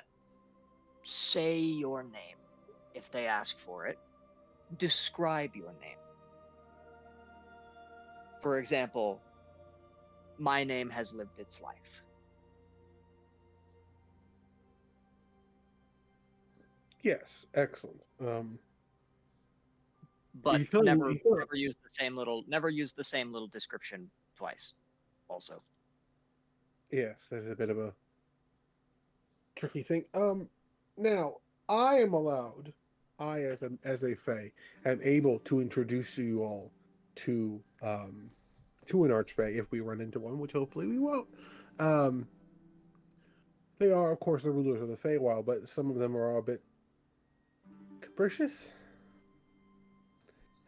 say your name if they ask for it, describe your name. For example, my name has lived its life. Yes, excellent. but You feel- never you feel- never use the same little description twice. Also, Yes, that's a bit of a tricky thing. Now I am allowed. I, as a Fae, am able to introduce you all to an Archfey if we run into one, which hopefully we won't. Um, they are, of course, the rulers of the Feywild, but some of them are all a bit capricious,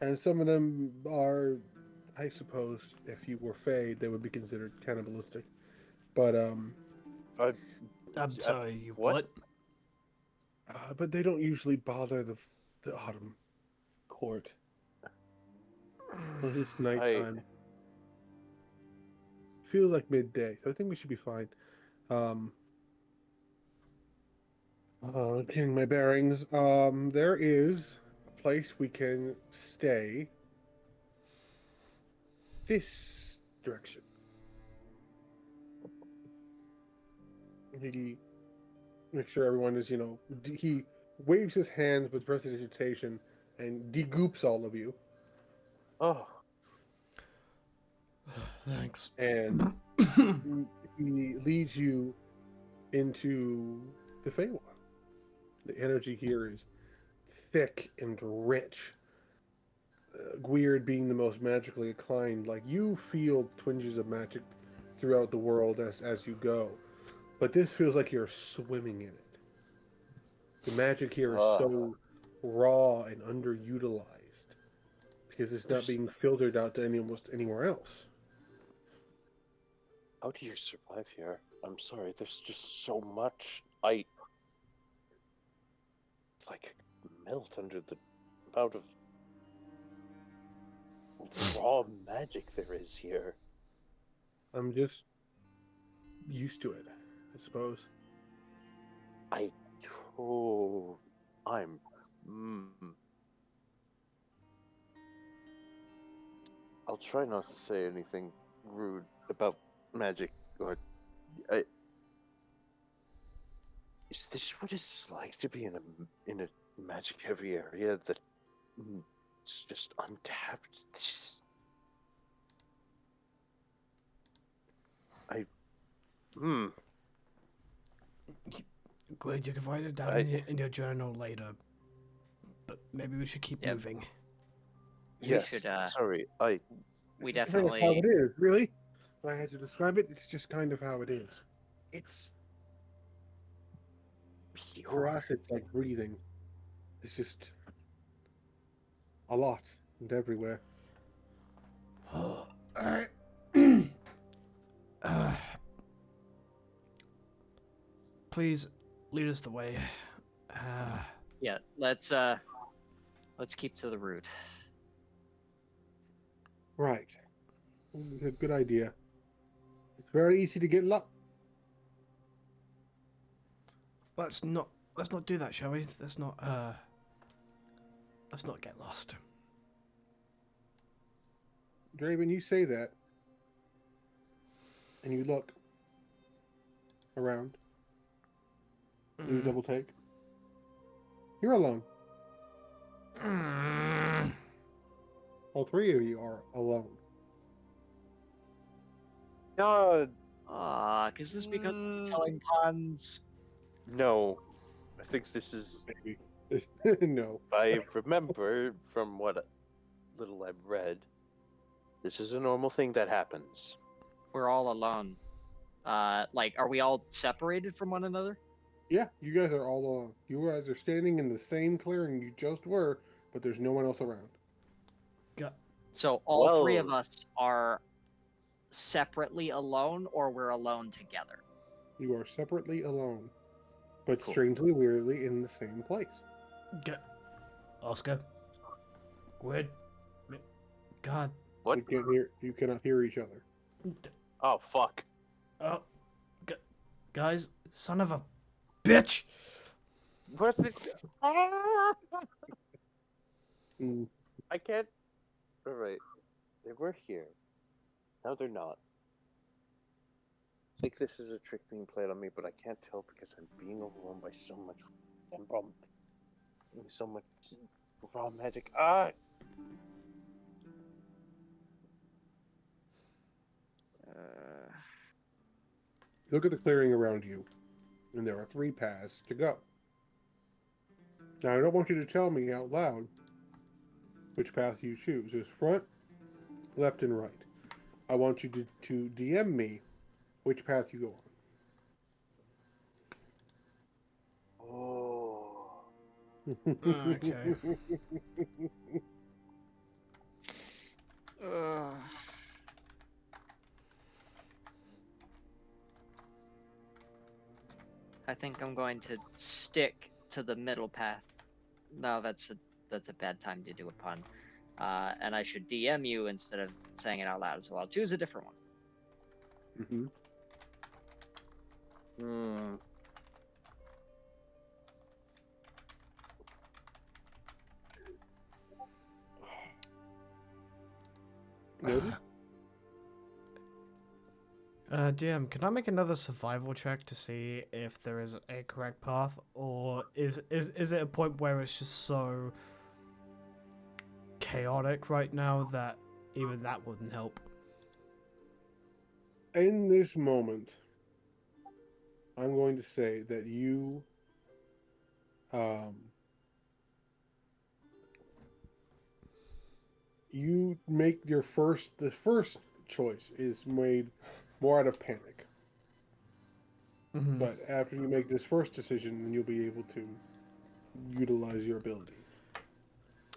and some of them are, I suppose, if you were Fey, they would be considered cannibalistic. But I'm sorry, you what? what? but they don't usually bother the autumn court unless it's nighttime. Feels like midday, so I think we should be fine. Getting my bearings. There is a place we can stay. This direction. He makes sure everyone is, he waves his hands with prestidigitation and degoops all of you. Oh, Thanks. And he leads you into the Feywild. The energy here is thick and rich. Weird being the most magically inclined, like you feel twinges of magic throughout the world as you go, but this feels like you're swimming in it. The magic here is so raw and underutilized because it's not being filtered out to almost anywhere else. how do you survive here? I'm sorry, there's just so much. I like melt under the amount of raw magic there is here. I'm just used to it, I suppose. Oh, I'm. I'll try not to say anything rude about magic, or is this what it's like to be in a magic-heavy area that it's just untapped? Good, you can write it down in your journal later. But maybe we should keep Yep. moving. Yes, should, sorry, we It's kind of definitely. how it is, really. If I had to describe it, it's just kind of how it is. It's for us. It's like breathing. It's just a lot and everywhere. Please lead us the way. Yeah, let's keep to the route. Right. A good idea. It's very easy to get lost. Let's not do that, shall we? Let's not get lost. Draven, you say that, and you look around. You double take. You're alone. All three of you are alone. God, Is this because he's telling puns? no. I think this is. Maybe. No. If I remember from what little I've read, this is a normal thing that happens. We're all alone. Like, are we all separated from one another? Yeah, you guys are all alone. You guys are standing in the same clearing you just were, but there's no one else around. So all three of Well- us are separately alone, or we're alone together. You are separately alone, but Cool. strangely, weirdly, in the same place. Oscar. Good. God. What? You cannot hear each other. Oh, fuck. Oh. Guys, son of a bitch. What's it? Mm. I can't. Alright. They were here. Now they're not. I think this is a trick being played on me, but I can't tell because I'm being overwhelmed by so much so much raw magic. Ah, Look at the clearing around you, and there are 3 paths to go. Now, I don't want you to tell me out loud which path you choose. There's front, left, and right. I want you to DM me which path you go oh. on. Okay. I think I'm going to stick to the middle path. No, that's a bad time to do a pun. And I should DM you instead of saying it out loud, so I'll choose a different one. Mm-hmm. Noted? DM, can I make another survival check to see if there is a correct path, or is it a point where it's just so chaotic right now that even that wouldn't help? In this moment, I'm going to say that you you make the first choice is made more out of panic. Mhm. But after you make this first decision, then you'll be able to utilize your abilities.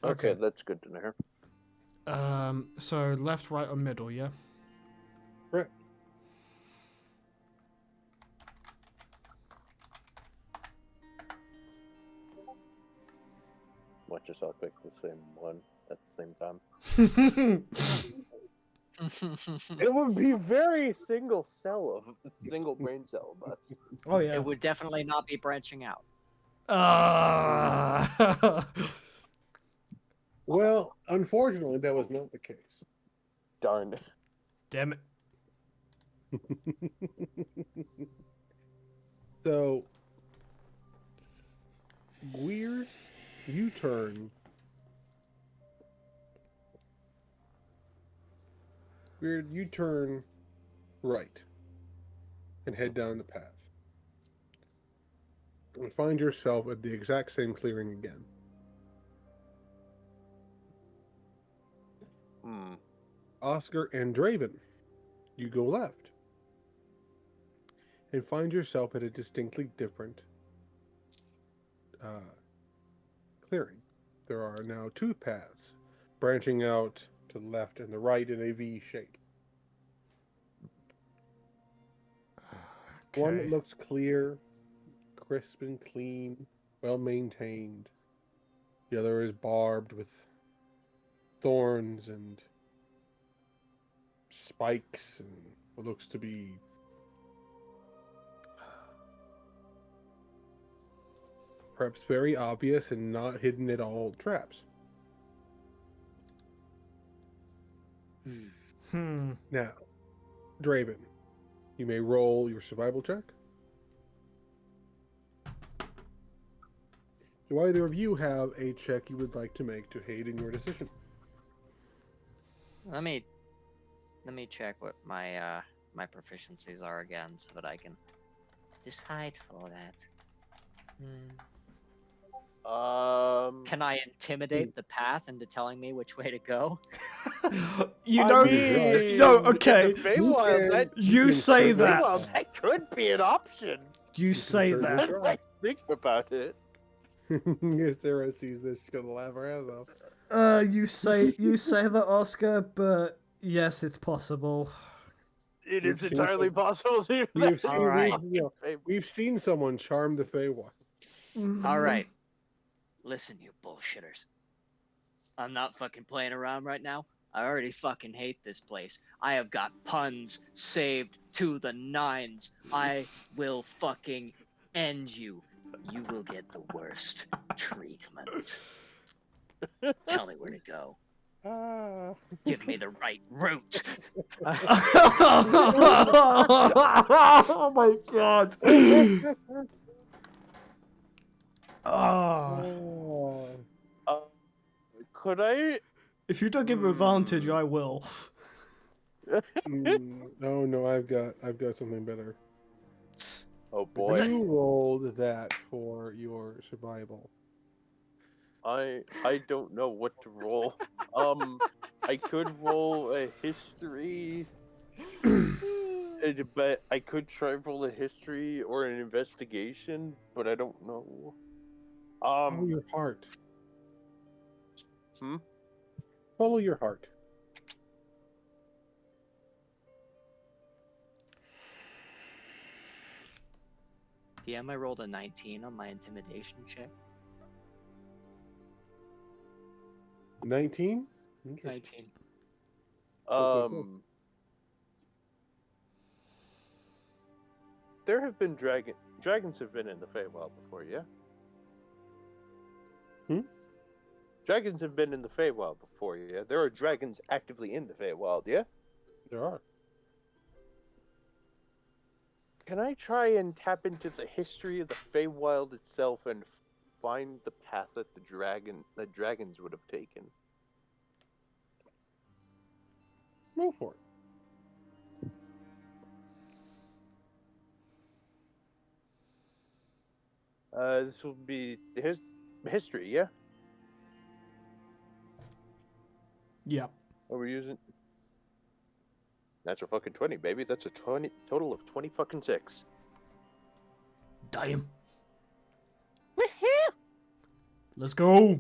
Okay, that's good to know. So left, right, or middle, yeah? Correct. Watch us all pick the same one at the same time. It would be very single brain cell of us. Oh yeah. It would definitely not be branching out. Well, unfortunately, that was not the case. Darn. Damn it. So, Weird, you turn. Weird, you turn right and head down the path. And find yourself at the exact same clearing again. Oscar and Draven, you go left and find yourself at a distinctly different clearing. There are now 2 paths branching out to the left and the right in a V shape. Okay. One looks clear, crisp and clean, well maintained. The other is barbed with thorns and spikes and what looks to be perhaps very obvious and not hidden at all traps. Now, Draven, you may roll your survival check. Do either of you have a check you would like to make to aid in your decision? Let me check what my my proficiencies are again, so that I can decide for that. Can I intimidate the path into telling me which way to go? You I know, mean, no, in okay. the Feywild, that, You say that. Feywild, that could be an option. You say can that. certainly Like, think about it. If Sarah sees this, she's gonna laugh her ass off. You say that, Oscar, but yes, it's possible. It We've is seen entirely some- possible to do We've that. seen, Alright. we've seen someone charm the Feywild. All right. Listen, you bullshitters. I'm not fucking playing around right now. I already fucking hate this place. I have got puns saved to the 9s. I will fucking end you. You will get the worst treatment. Tell me where to go. Give me the right route. Oh my god. Oh. Oh. Could I? If you don't give him advantage, I will. No, I've got something better. Oh boy. You rolled that for your survival. I don't know what to roll. I could roll a history, but I could try roll a history or an investigation, but I don't know. Follow your heart. Hmm? Follow your heart. DM, I rolled a 19 on my intimidation check. 19? 19. cool. There have been dragons have been in the Feywild before, yeah? Dragons have been in the Feywild before, yeah? There are dragons actively in the Feywild, yeah? There are. Can I try and tap into the history of the Feywild itself and find the path that the dragons would have taken? Go for it. This will be history, yeah? Yep. What we're using? Natural fucking 20, baby. That's a total of 20 fucking 6. Damn. Let's go.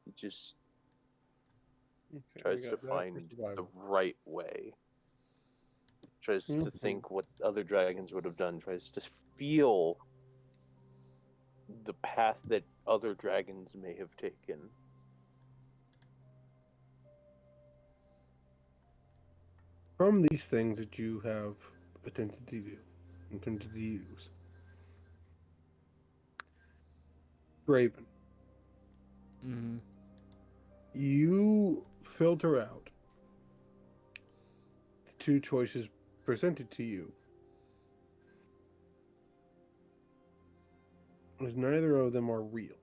He just Okay, tries we to got that for find the survival. right way. Tries to think what other dragons would have done. Tries to feel the path that other dragons may have taken. From these things that you have attempted to do, attempted to use, Raven, Mm-hmm. you filter out the two choices presented to you, as neither of them are real.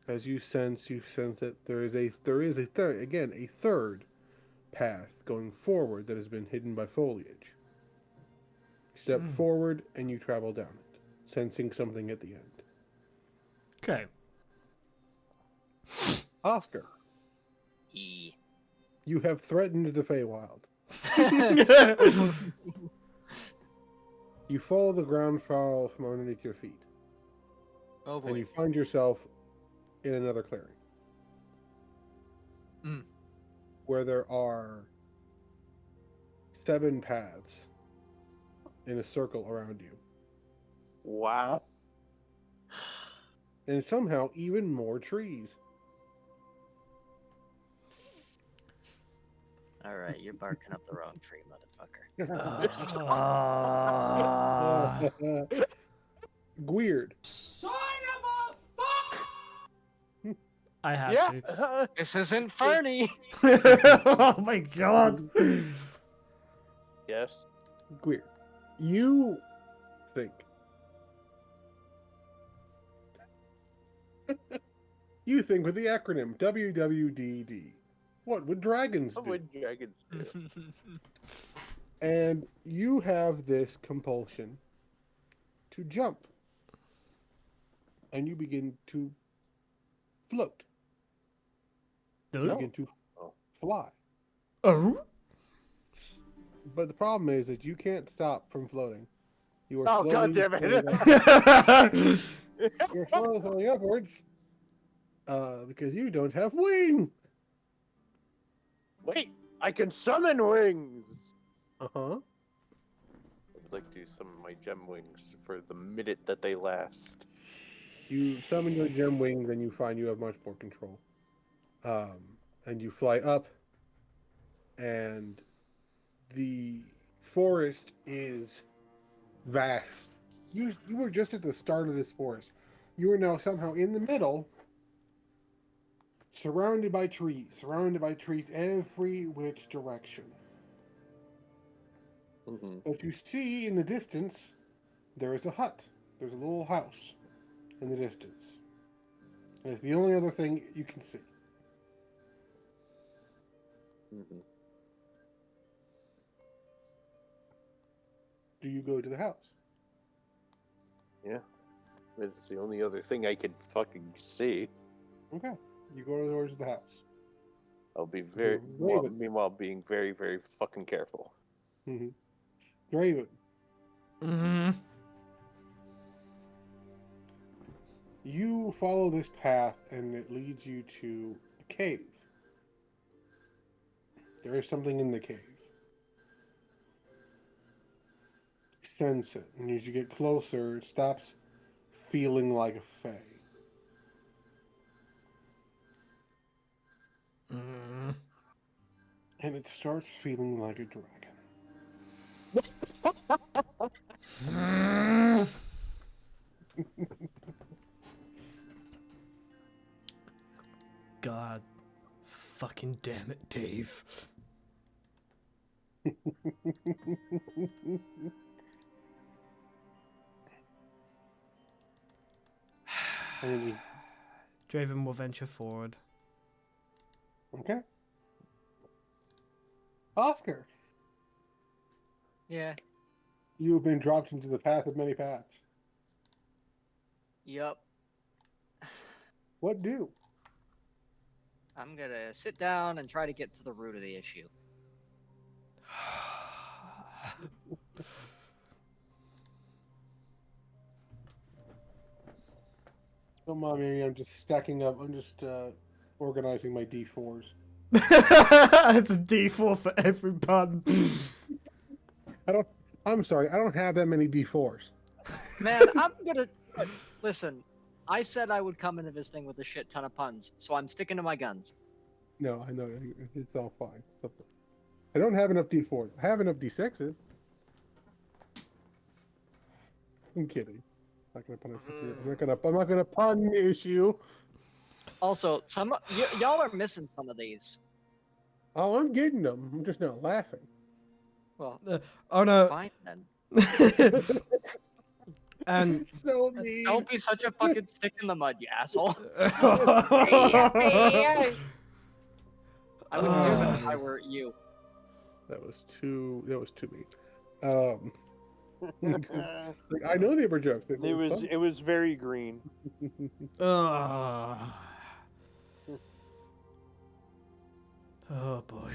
As you sense that there is a third path going forward that has been hidden by foliage. Step forward and you travel down it, sensing something at the end. Okay. Oscar, E. you have threatened the Feywild. You follow the ground foul from underneath your feet, Oh boy. and you find yourself in another clearing. Where there are 7 paths in a circle around you. Wow. And somehow even more trees. Alright, you're barking up the wrong tree, motherfucker. Weird. I have Yeah. to. This isn't Fernie! Oh my god. Yes. Weird. You think. You think with the acronym WWDD. What would dragons do? What would dragons do? And you have this compulsion to jump. And you begin to float. You begin to fly. Oh? But the problem is that you can't stop from floating. You are Oh, slowly God damn it. You're slowly going upwards. Because you don't have wings. Wait, I can summon wings! Uh-huh. I would like to summon my gem wings for the minute that they last. You summon your gem wings and you find you have much more control. And you fly up, and the forest is vast. You were just at the start of this forest. You are now somehow in the middle, surrounded by trees every which direction. Mm-hmm. But you see in the distance, there is a hut. There's a little house in the distance. And it's the only other thing you can see. Mm-hmm. Do you go to the house? Yeah. It's the only other thing I can fucking see. Okay. You go towards the house. I'll be Raven. meanwhile being very, very fucking careful. Mm-hmm. Raven, Mm-hmm. you follow this path and it leads you to a cave. There is something in the cave. You sense it, and as you get closer, it stops feeling like a fae. Mm-hmm. And it starts feeling like a dragon. God. Fucking damn it, Dave. Draven will venture forward. Okay. Oscar, Yeah. you have been dropped into the path of many paths. Yup. What do? I'm gonna sit down and try to get to the root of the issue. Don't mind me, I'm just stacking up. I'm just organizing my D4s. It's a D4 for every pun. I'm sorry, I don't have that many D4s. Man, I'm gonna listen. I said I would come into this thing with a shit ton of puns, so I'm sticking to my guns. No, I know. It's all fine. It's all fine. I don't have enough D4s. I have enough D6s. I'm kidding. I'm not gonna pun issue. Also, y'all are missing some of these. Oh, I'm getting them. I'm just not laughing. Well, Oh no. fine then. And So mean. Don't be such a fucking stick in the mud, you asshole. I would do that if I were you. That was too mean. Like, I know they were jokes. It was very green. Oh boy.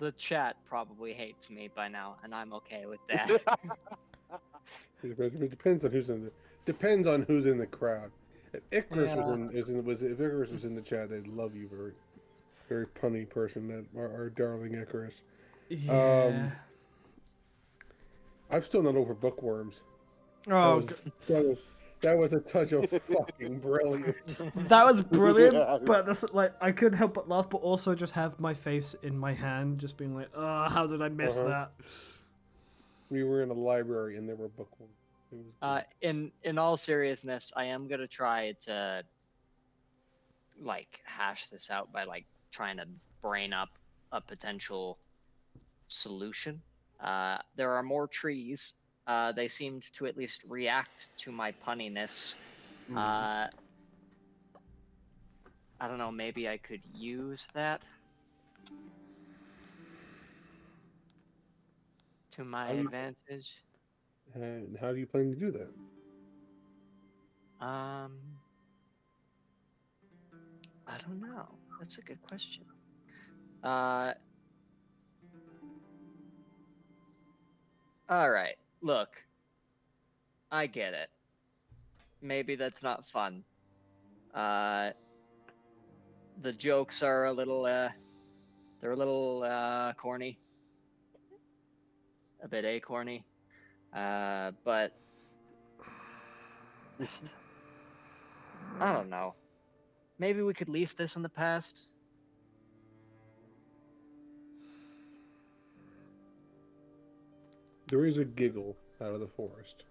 The chat probably hates me by now, and I'm okay with that. It depends on who's in the crowd. If Icarus if Icarus was in the chat, they'd love you. Very, very punny person. That our darling Icarus. Yeah. I'm still not over bookworms. Oh, That was a touch of fucking brilliant. that was brilliant. Yeah. But that's like I couldn't help but laugh, but also just have my face in my hand, just being like, "Oh, how did I miss that?" We were in a library and there were bookworms. It was good. In all seriousness, I am gonna try to like hash this out by like trying to brain up a potential solution. There are more trees. They seemed to at least react to my punniness. I don't know, maybe I could use that to my advantage. And how do you plan to do that? I don't know. That's a good question. All right. Look, I get it. Maybe that's not fun. The jokes are a little, they're a little corny. A bit acorny. But I don't know. Maybe we could leave this in the past. There is a giggle out of the forest.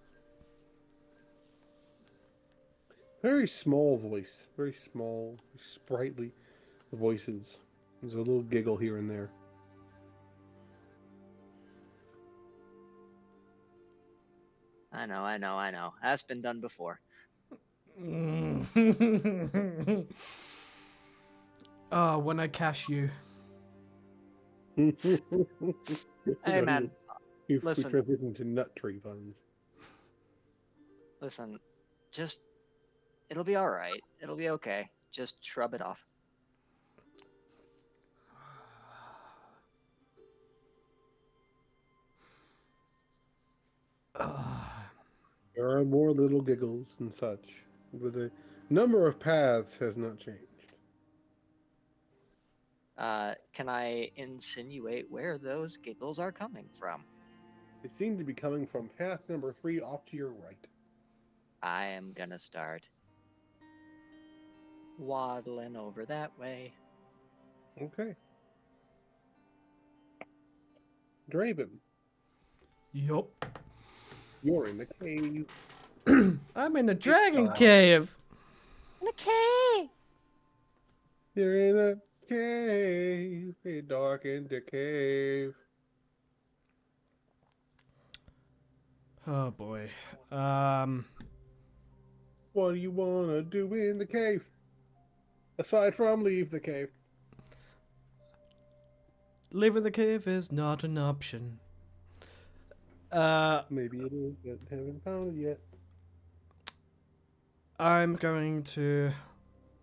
Very small voice, very small, sprightly voices. There's a little giggle here and there. I know. That's been done before. Oh, when I cash you. Hey, man, We listen. transitioned to nut tree puns. Listen, just it'll be all right. It'll be okay. Just shrub it off. There are more little giggles and such, but the number of paths has not changed. Can I insinuate where those giggles are coming from? They seem to be coming from path number 3 off to your right. I am gonna start waddling over that way. Okay. Draven, Yup. you're in the cave. I'm in a dragon fine. cave. Okay. You're in a cave, a darkened cave. Oh boy. What do you want to do in the cave? Aside from leave the cave. Leaving the cave is not an option. Maybe it is, but haven't found it yet. I'm going to.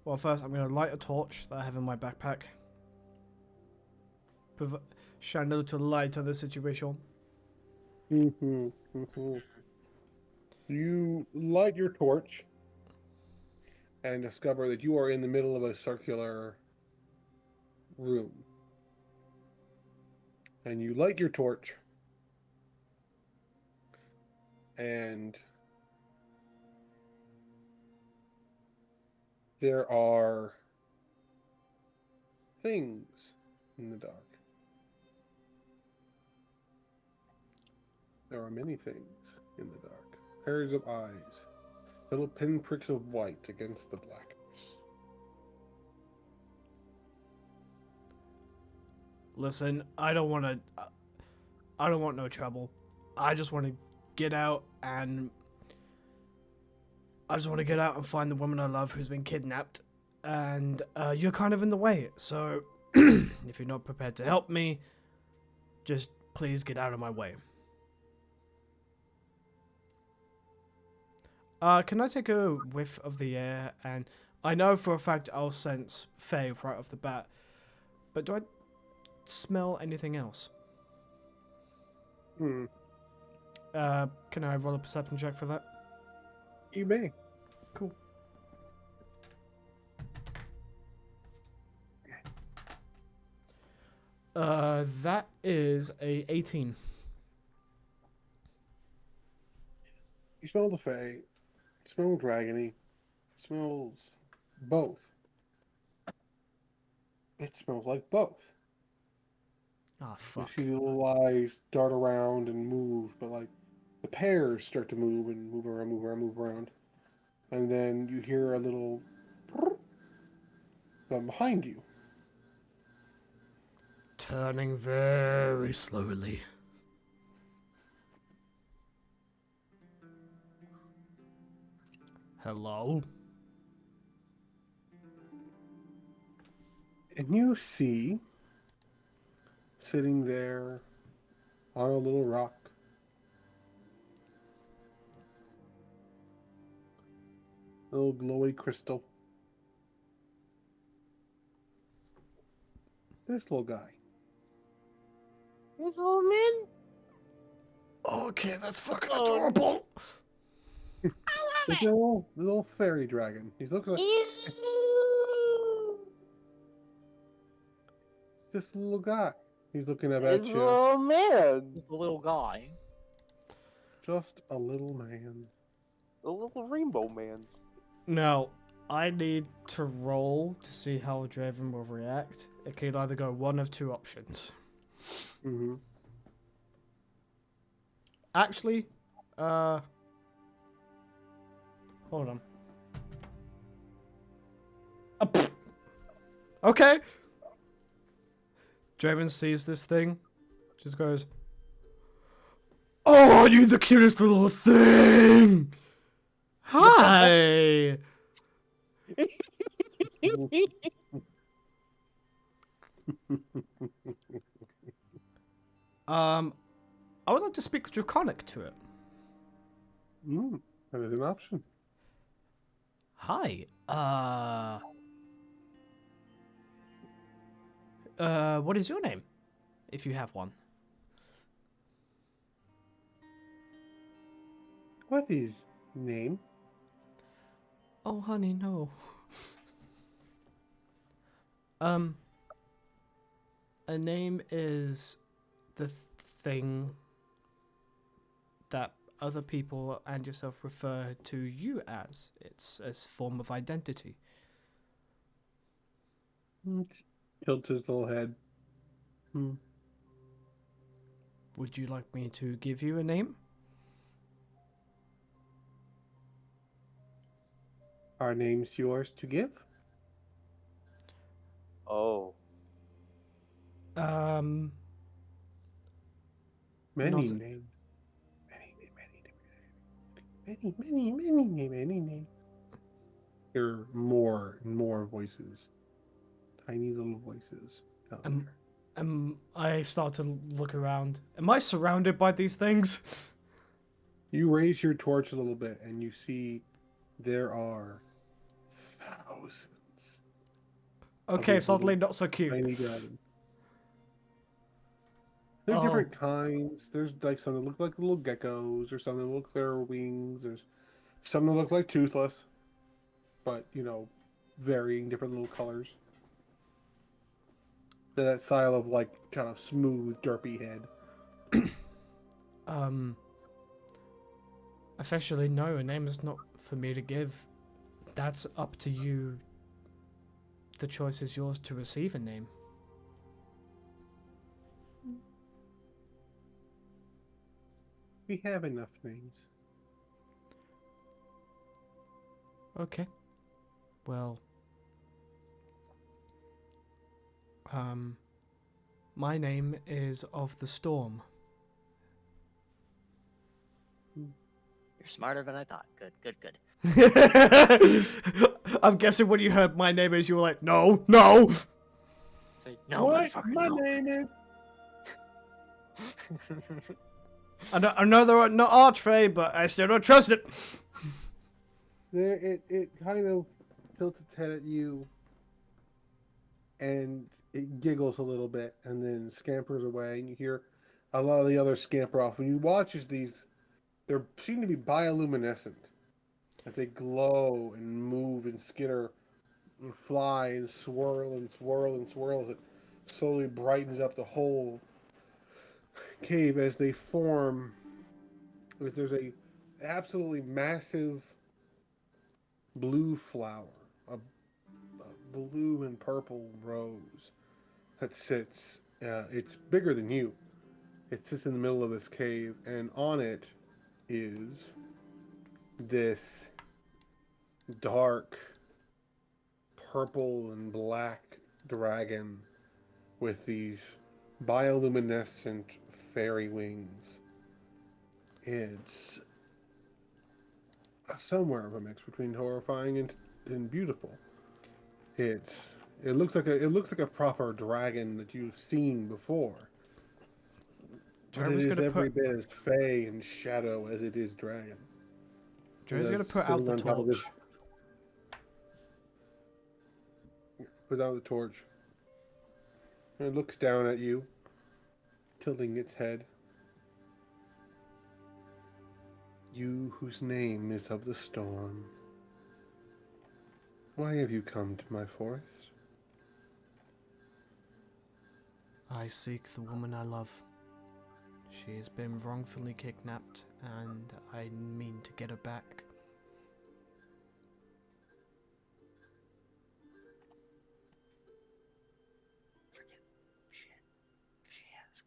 Well, first I'm going to light a torch that I have in my backpack. Shine a little light on the situation. You light your torch and discover that you are in the middle of a circular room. And you light your torch, and there are things in the dark. There are many things in the dark. Pairs of eyes, little pinpricks of white against the blackness. Listen, I don't want no trouble. I just want to get out and find the woman I love who's been kidnapped. And you're kind of in the way. So if you're not prepared to help me, just please get out of my way. Can I take a whiff of the air? And I know for a fact I'll sense Faye right off the bat. But do I smell anything else? Hmm. Can I roll a perception check for that? You may. Cool. That is a 18. You smell the Fae. You smell dragony. It smells both. It smells like both. Ah, You fuck. see the little eyes dart around and move, but like the pairs start to move and move around. And then you hear a little from behind you. Turning very slowly. Hello? And you see, sitting there on a little rock, a little glowy crystal. This little guy. This little man? Okay, that's fucking adorable. This little fairy dragon. He looks like this little guy. He's looking up at you. Oh man, He's the little guy. Just a little man. the little rainbow man's. Now, I need to roll to see how Draven will react. It could either go one of two options. Mm-hmm. Actually, hold on. Okay. Draven sees this thing, just goes, "Oh Oh, aren't you the cutest little thing? Hi. I would like to speak Draconic to it. That is an option. Hi. What is your name? If you have one. What is name? Oh, honey, no. A name is the thing that other people and yourself refer to you as. It's a form of identity. Tilts his little head. Would you like me to give you a name? Are names yours to give? Oh, Um, Many Not- names. Many names. Hear more and more voices. Tiny little voices down here. I start to look around. Am I surrounded by these things? You raise your torch a little bit and you see there are thousands Okay, these suddenly little not so cute. tiny dragons. There are Oh. different kinds. There's like some that look like little geckos, or some that look like their wings. There's some that look like toothless, but varying different little colors. That style of like kind of smooth, derpy head. Officially, no, a name is not for me to give. That's up to you. The choice is yours to receive a name. We have enough names. Okay. Well, my name is Of the Storm. You're smarter than I thought. Good, good, good. I'm guessing when you heard my name is, you were like, no, no. Say, no, What? motherfucker, My no. name is. I know they're not archfey, but I still don't trust it. There, it kind of tilts its head at you, and it giggles a little bit, and then scampers away, and you hear a lot of the others scamper off. When you watch as they seem to be bioluminescent, as they glow and move and skitter and fly and swirl and swirl and swirl, as it slowly brightens up the whole cave as they form. There's a absolutely massive blue flower, a blue and purple rose that sits. It's bigger than you. It sits in the middle of this cave, and on it is this dark purple and black dragon with these bioluminescent fairy wings. It's somewhere of a mix between horrifying and beautiful. It looks like a proper dragon that you've seen before. But it is every bit as fey and shadow as it is dragon. Dre's gonna put out the torch. Put out the torch. And it looks down at you, tilting its head. You whose name is of the storm. Why have you come to my forest? I seek the woman I love. She has been wrongfully kidnapped, and I mean to get her back. Forget. She asks.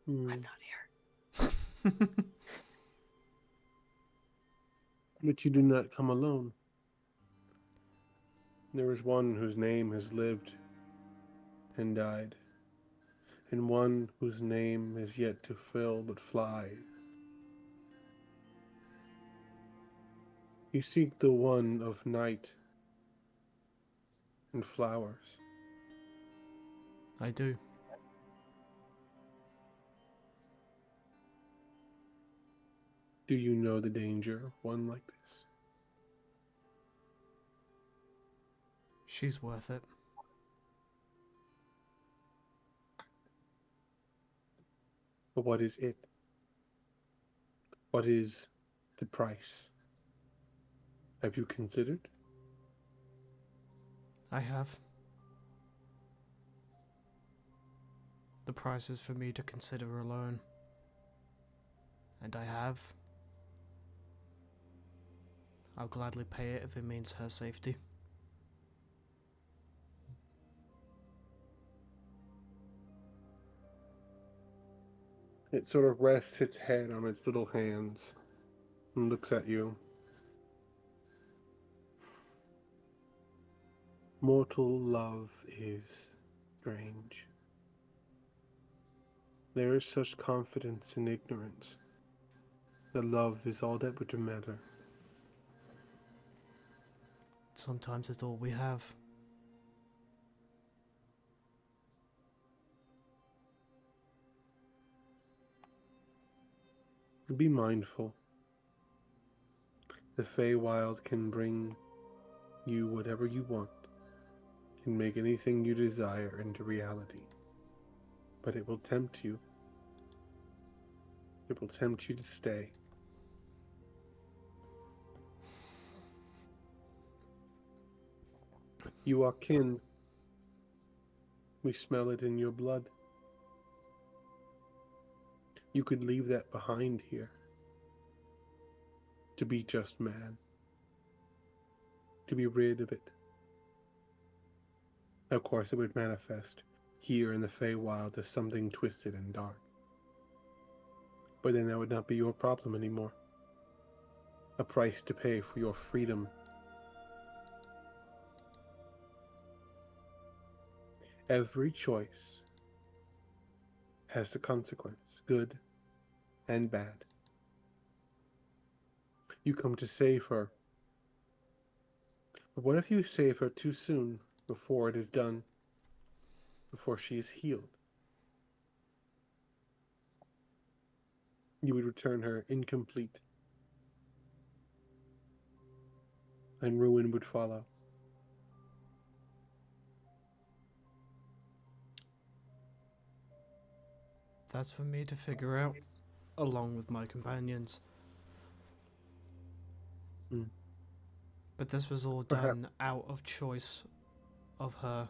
Hmm. I'm not here. But you do not come alone. There is one whose name has lived and died. and one whose name is yet to fill but flies. You seek the one of night and flowers. I do. Do you know the danger of one like this? She's worth it. But what is it? What is the price? Have you considered? I have. The price is for me to consider alone. And I have. I'll gladly pay it if it means her safety. It sort of rests its head on its little hands and looks at you. Mortal love is strange. There is such confidence in ignorance that love is all that would matter. Sometimes it's all we have. Be mindful. The Feywild can bring you whatever you want, can make anything you desire into reality. But it will tempt you. It will tempt you to stay. You are kin. We smell it in your blood. You could leave that behind here. To be just man. To be rid of it. Of course, it would manifest here in the Feywild as something twisted and dark. But then that would not be your problem anymore. A price to pay for your freedom. Every choice has a consequence, good and bad. You come to save her. But what if you save her too soon, before it is done, before she is healed? You would return her incomplete, and ruin would follow. That's for me to figure out, along with my companions. Mm. But this was all Perhaps. done out of choice of her.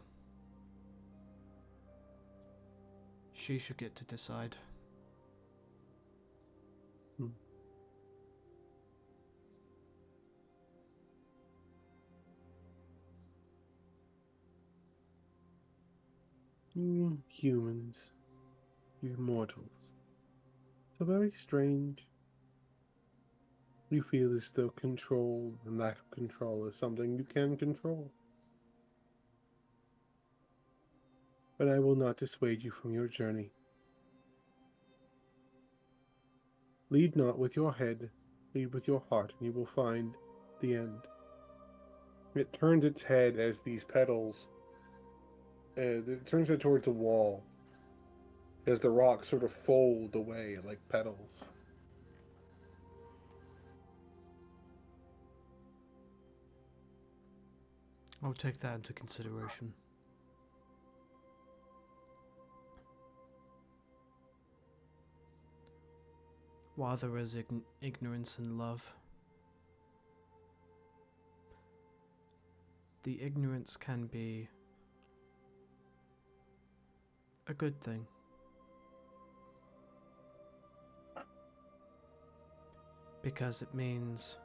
She should get to decide. You humans, you mortals, so very strange. You feel as though control and lack of control is something you can control. But I will not dissuade you from your journey. Lead not with your head, lead with your heart, and you will find the end. It turns its head as these petals, it turns it towards the wall, as the rocks sort of fold away like petals. I'll take that into consideration. While there is ignorance and love, the ignorance can be a good thing. Because it means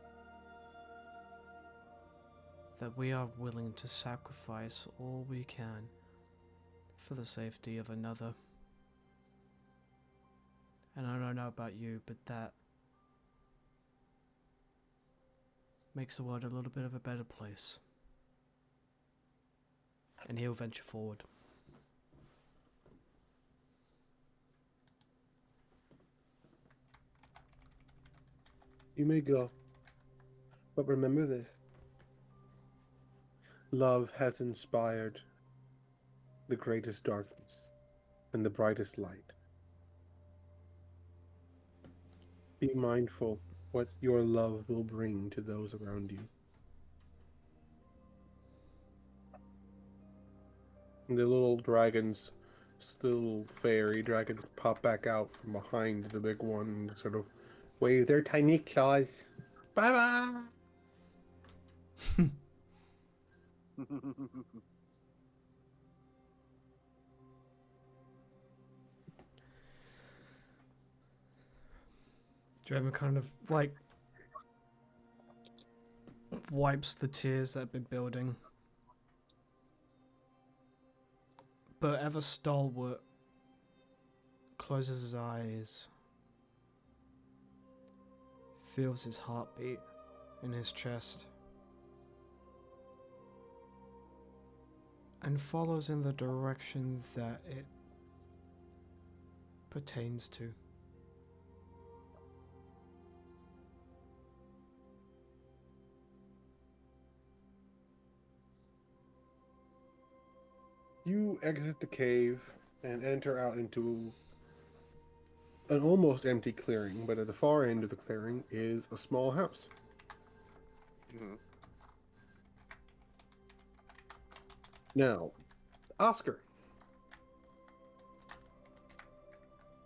that we are willing to sacrifice all we can for the safety of another. And I don't know about you, but that makes the world a little bit of a better place. And he'll venture forward. You may go. But remember this. Love has inspired the greatest darkness and the brightest light. Be mindful what your love will bring to those around you. And the little dragons, little fairy dragons, pop back out from behind the big one and sort of wave their tiny claws. Bye bye! Draven kind of like wipes the tears that have been building. But ever stalwart, closes his eyes, feels his heartbeat in his chest, and follows in the direction that it pertains to. You exit the cave and enter out into an almost empty clearing, but at the far end of the clearing is a small house. Mhm. Now, Oscar,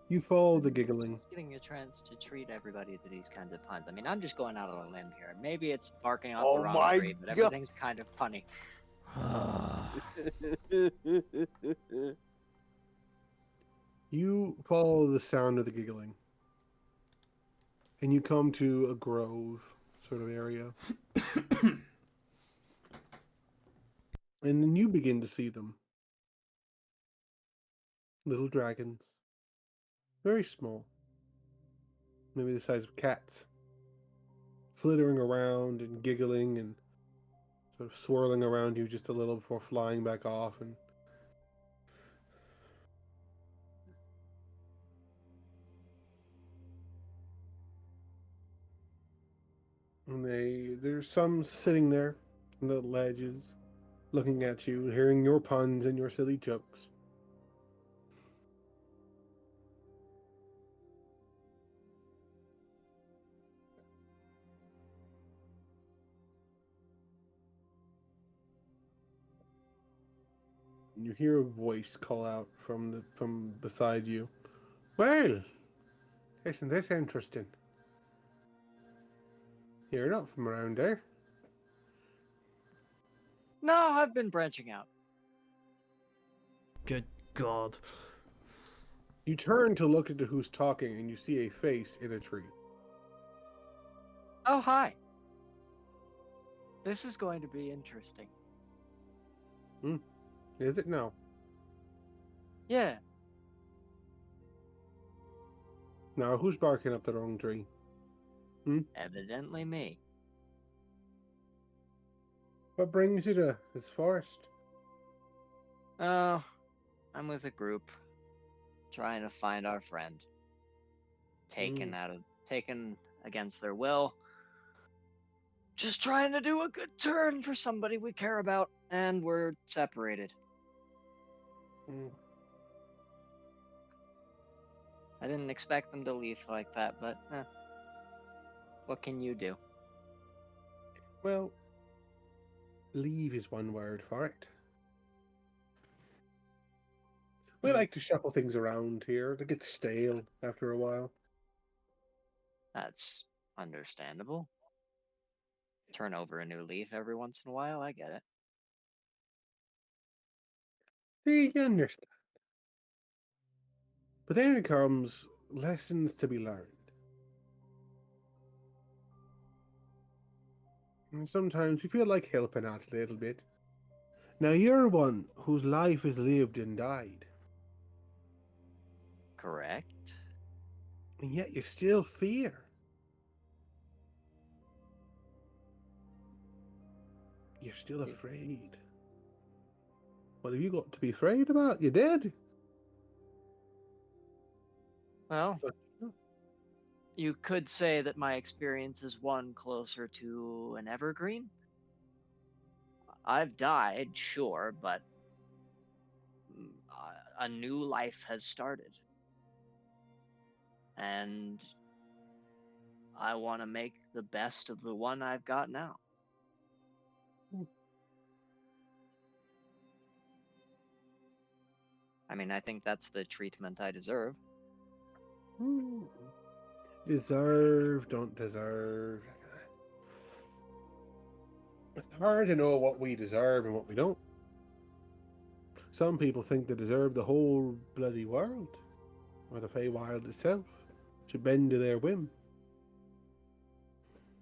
you follow the giggling. Getting a chance to treat everybody to these kinds of puns. I mean, I'm just going out on a limb here. Maybe it's barking up Oh the wrong my tree, but God. everything's kind of punny. You follow the sound of the giggling, and you come to a grove sort of area. And then you begin to see them. Little dragons. Very small. Maybe the size of cats. Flittering around and giggling and sort of swirling around you just a little before flying back off. And there's some sitting there on the ledges, looking at you, hearing your puns and your silly jokes. And you hear a voice call out from beside you. Well, isn't this interesting? You're not from around there. No, I've been branching out. Good God. You turn to look into who's talking, and you see a face in a tree. Oh, hi. This is going to be interesting. Is it now? Yeah. Now, who's barking up the wrong tree? Evidently me. What brings you to this forest? Oh, I'm with a group trying to find our friend. Taken against their will. Just trying to do a good turn for somebody we care about, and we're separated. Mm. I didn't expect them to leave like that, but what can you do? Well, leave is one word for it. We like to shuffle things around here. They get stale after a while. That's understandable. Turn over a new leaf every once in a while, I get it. See, you understand. But then it comes lessons to be learned. And sometimes we feel like helping out a little bit. Now you're one whose life is lived and died, Correct? and yet you still fear. You're still afraid. What have you got to be afraid about? You're dead. Well, But You could say that my experience is one closer to an evergreen. I've died, sure, but a new life has started. And I want to make the best of the one I've got now. I mean, I think that's the treatment I deserve. Deserve, don't deserve. It's hard to know what we deserve and what we don't. Some people think they deserve the whole bloody world, or the Feywild itself should bend to their whim,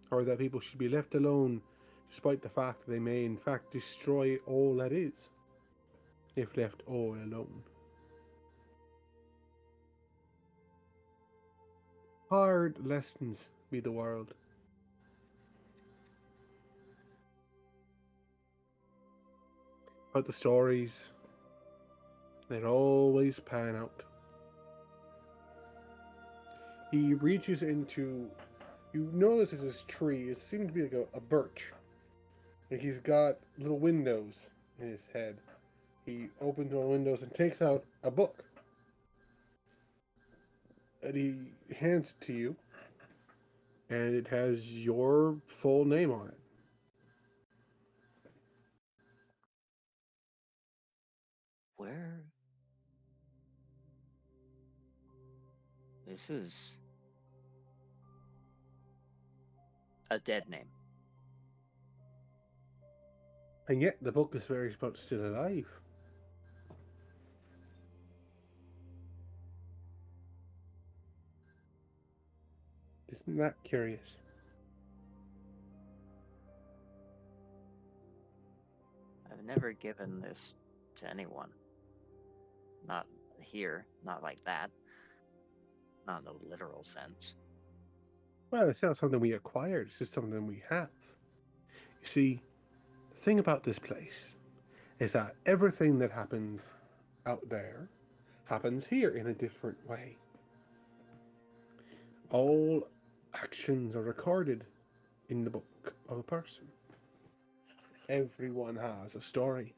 or that people should be left alone despite the fact that they may in fact destroy all that is, if left all alone. Hard lessons be the world. But the stories, they always pan out. He reaches into, you notice it's this tree, it seems to be like a birch. And he's got little windows in his head. He opens one of the windows and takes out a book. And he hands it to you. And it has your full name on it. Where? This is a dead name. And yet the book is very much still alive. Isn't that curious? I've never given this to anyone. Not here, not like that. Not in the literal sense. Well, it's not something we acquired, it's just something we have. You see, the thing about this place is that everything that happens out there happens here in a different way. All actions are recorded in the book of a person. Everyone has a story.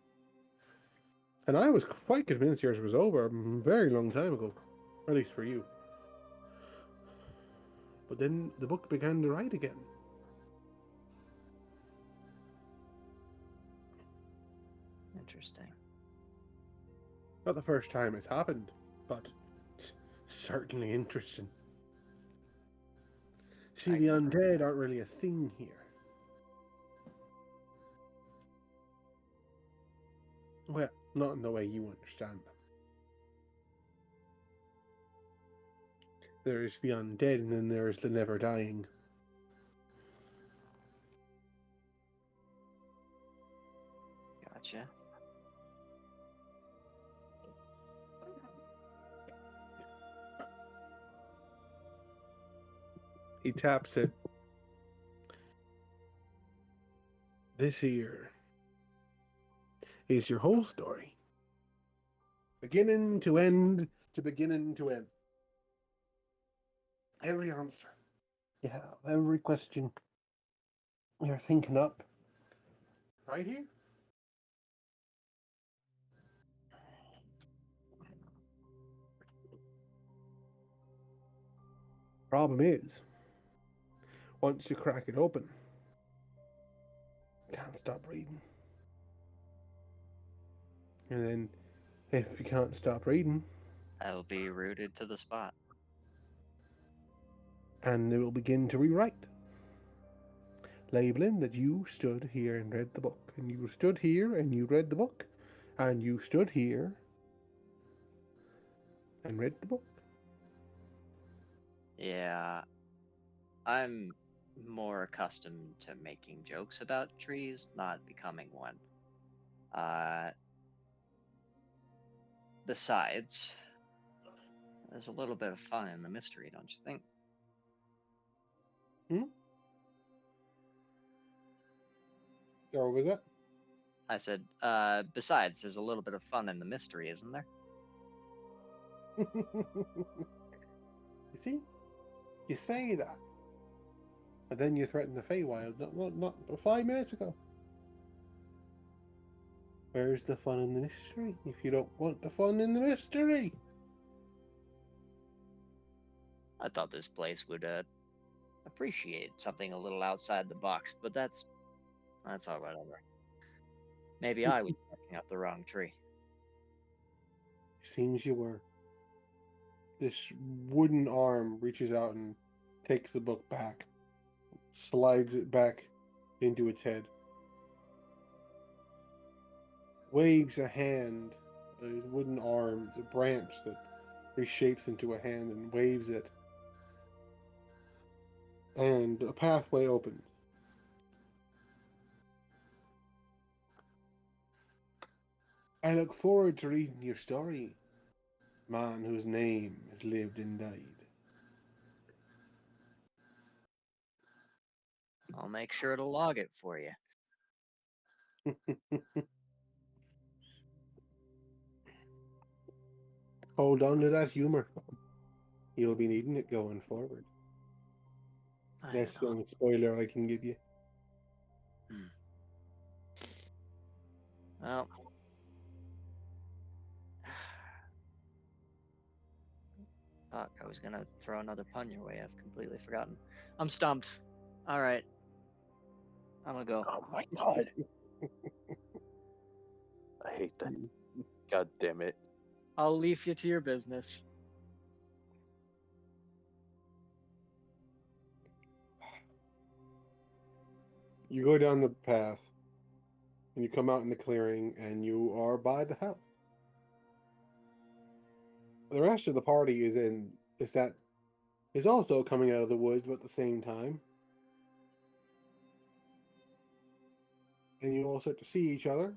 And I was quite convinced yours was over a very long time ago, at least for you. But then the book began to write again. Interesting. Not the first time it's happened, but certainly interesting. See, the undead aren't really a thing here. Well, not in the way you understand them. There's the undead, and then there's the never dying. Gotcha. He taps it. This here is your whole story. Beginning to end, to beginning to end. Every answer you have, every question you're thinking up, right here. Problem is, once you crack it open, you can't stop reading. And then, if you can't stop reading, I'll be rooted to the spot. and it will begin to rewrite, labeling that you stood here and read the book, and you stood here and you read the book, and you stood here and read the book. Yeah. I'm more accustomed to making jokes about trees, not becoming one. Besides, there's a little bit of fun in the mystery, don't you think? Or was that? I said, besides, there's a little bit of fun in the mystery, isn't there? You see? You say that, but then you threaten the Feywild not 5 minutes ago. Where's the fun in the mystery if you don't want the fun in the mystery? I thought this place would appreciate something a little outside the box, but that's all whatever. Maybe I was barking up the wrong tree. Seems you were. This wooden arm reaches out and takes the book back, slides it back into its head, waves a hand, a wooden arm, a branch that reshapes into a hand and waves it, and a pathway opens. I look forward to reading your story, man whose name has lived and died. I'll make sure to log it for you. Hold on to that humor. You'll be needing it going forward. That's the only spoiler I can give you. Well, fuck, I was gonna throw another pun your way. I've completely forgotten. I'm stumped. All right, I'm gonna go. Oh my god. I hate that. God damn it. I'll leave you to your business. You go down the path, and you come out in the clearing, and you are by the house. The rest of the party is also coming out of the woods, but at the same time. And you all start to see each other,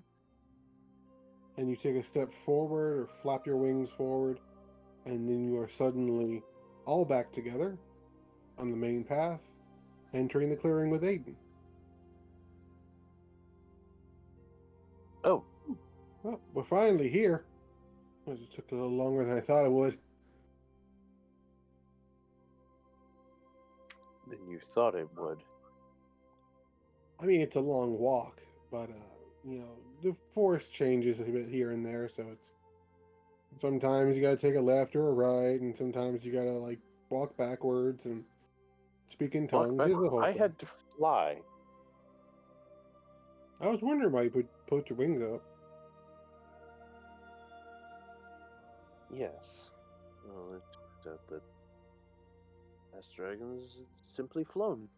and you take a step forward or flap your wings forward, and then you are suddenly all back together on the main path, entering the clearing with Aiden. Oh, Well, we're finally here. It just took a little longer than I thought it would. then you thought it would. I mean, it's a long walk, but the forest changes a bit here and there, so it's sometimes you gotta take a left or a right, and sometimes you gotta like walk backwards and speak in Walk tongues. back. It's a whole I thing. had to fly. I was wondering why you put your wings up. Yes. Well, it turned out that Master Dragon's simply flown.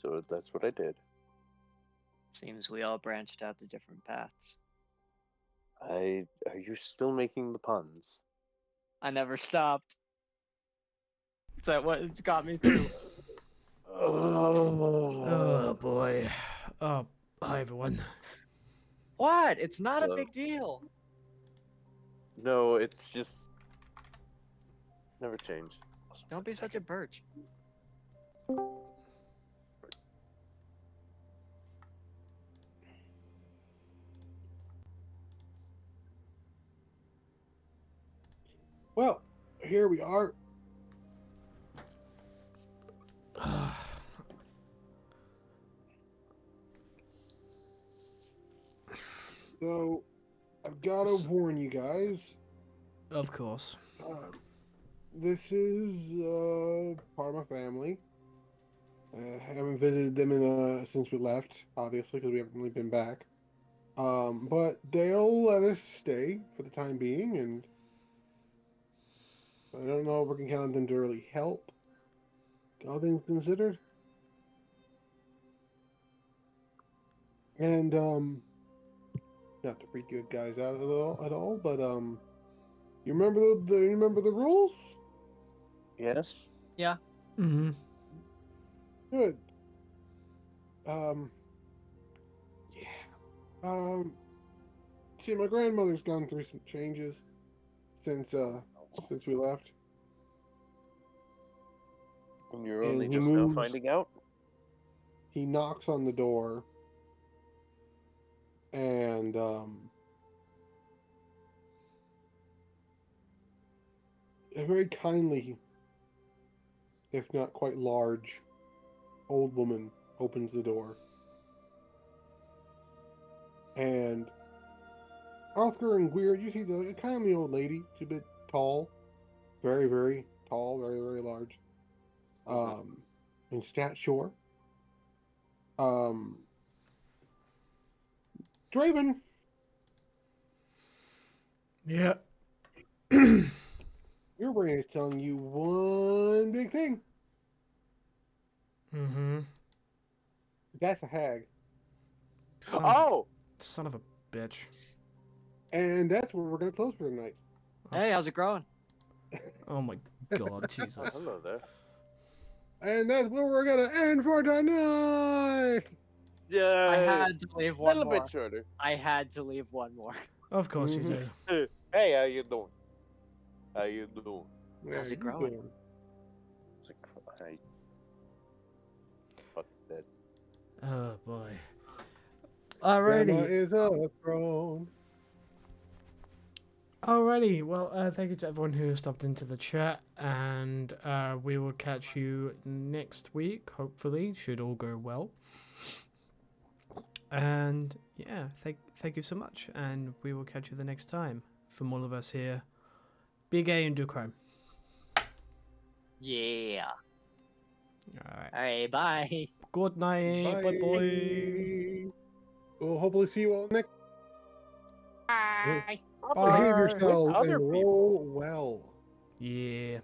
So that's what I did. Seems we all branched out to different paths. Are you still making the puns? I never stopped. Is that what it's got me through? Oh boy. Oh, hi everyone. What? It's not a Hello. big deal. No, it's just never change. Don't be such a birch. Well, here we are. So, I've got to warn you guys. Of course. This is part of my family. I haven't visited them since we left, obviously, because we haven't really been back. But they'll let us stay for the time being, and I don't know if we can count on them to really help. All things considered. And not to freak you guys out at all, but you remember you remember the rules? Yes. Yeah. Mm-hmm. Good. See, my grandmother's gone through some changes since we left. And you're And only he just now moves- finding out? He knocks on the door, and very kindly if not quite large, old woman opens the door. And Oscar and Weird, you see the kind of the old lady. She's a bit tall, very, very tall, very, very large, in stature. Draven, Yeah. your brain is telling you one big thing. Mm-hmm. That's a hag. Son of a bitch. And that's where we're going to close for the night. Hey, how's it growing? Oh my god, Jesus. Hello there. And that's where we're going to end for tonight. Yeah. I had to leave a one little more. bit shorter. I had to leave one more. Of course you do. Hey, how you doing? How you doing? How's Yeah, it growing? you It's like, hey. Fuck that. Oh boy. Grandma Alrighty. is a throne. Alrighty. Well, thank you to everyone who stopped into the chat, and we will catch you next week. Hopefully, should all go well. And yeah, thank you so much, and we will catch you the next time. From all of us here, be gay and do crime. Yeah. Alright. All right, bye. Good night. Bye bye. We'll hopefully see you all next. Bye. Behave Bye. yourselves With other and people. roll well. Yeah.